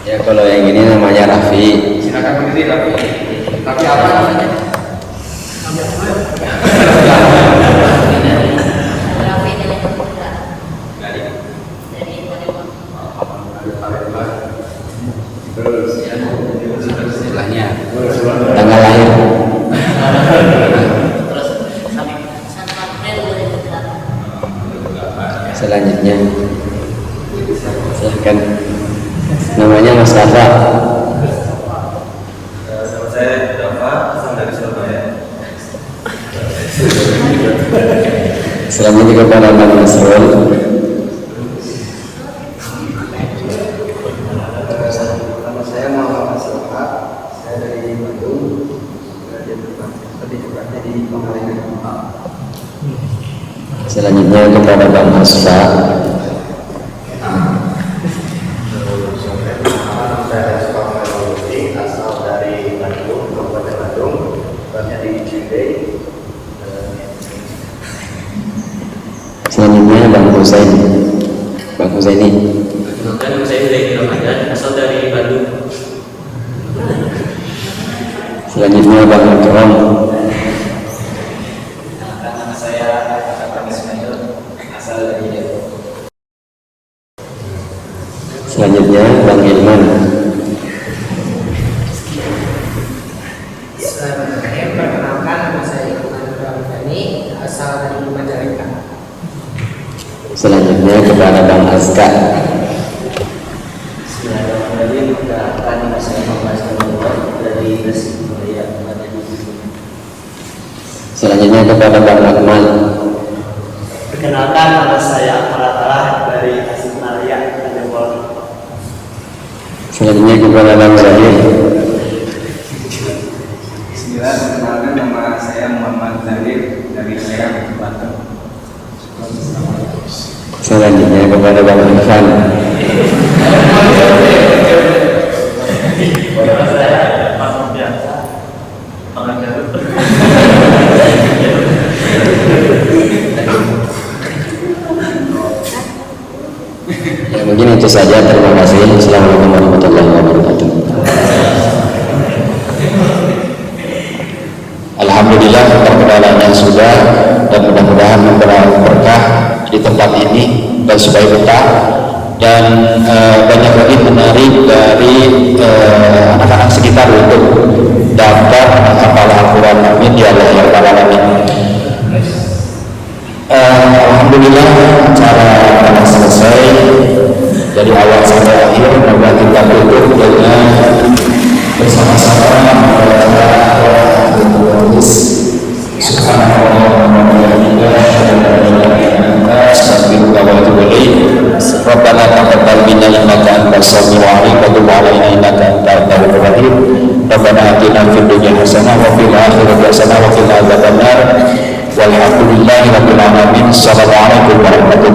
Ya, kalau yang ini namanya Raffi. Silakan berdiri Raffi. Tapi apa namanya? Istilahnya tanggal lahir. Selanjutnya silahkan, namanya Mas Rafa. Sama saya Rafa, asal dari Surabaya. Selanjutnya kepada Bang Nasrul. Nama saya Muhammad Asraf, saya dari Bandung. Tepatnya di Pangalengan. Selanjutnya kepada Bang Hasfa. Asal dari Bandung, Kabupaten Bandung, tepatnya di Cibay. Selanjutnya Bang Husain. Bang Husaini. Nama saya Zaini Ramadan, asal dari Bandung. Selanjutnya Bang Akram. Nama saya Akram Ismail, asal dari Depok. Selanjutnya Bang Ilman. Perkenalkan, nama saya Selanjutnya kepada Bang Azka. Bismillahirrahmanirrahim. Perkenalkan, saya Muhammad Samuel dari Tasikmalaya. Selanjutnya kepada Bang Rahman. Perkenalkan, nama saya Falah dari Tasikmalaya. Selanjutnya kepada Bang Zahir. Bismillah, perkenalkan nama saya Muhammad Zahir dari Serang, Banten. Selanjutnya kepada Bang Irfan. Ya, mungkin itu saja. Terima kasih. Assalamualaikum warahmatullahi wabarakatuh. Alhamdulillah perkenalannya sudah, dan mudah-mudahan membawa berkah di tempat ini dan supaya betah, dan banyak lagi menarik dari anak-anak sekitar untuk dapat menghafal Al-Quran. Amin ya Allah ya Rabbal Alamin. Alhamdulillah acara telah selesai dari awal sampai akhir. Maka kita tutup dengan bersama-sama membaca tulis Subhanallah wa bihamdihi astaghfiruka wa atubu ilaik. Rabbana taqabbal minna innaka antas samiul alim wa tub alaina innaka antat tawwabur rahim. Rabbana atina fid dunya hasanah wa fil akhirati hasanah wa qina adzabannar. Walhamdulillahi rabbil alamin. Assalamualaikum warahmatullahi wabarakatuh.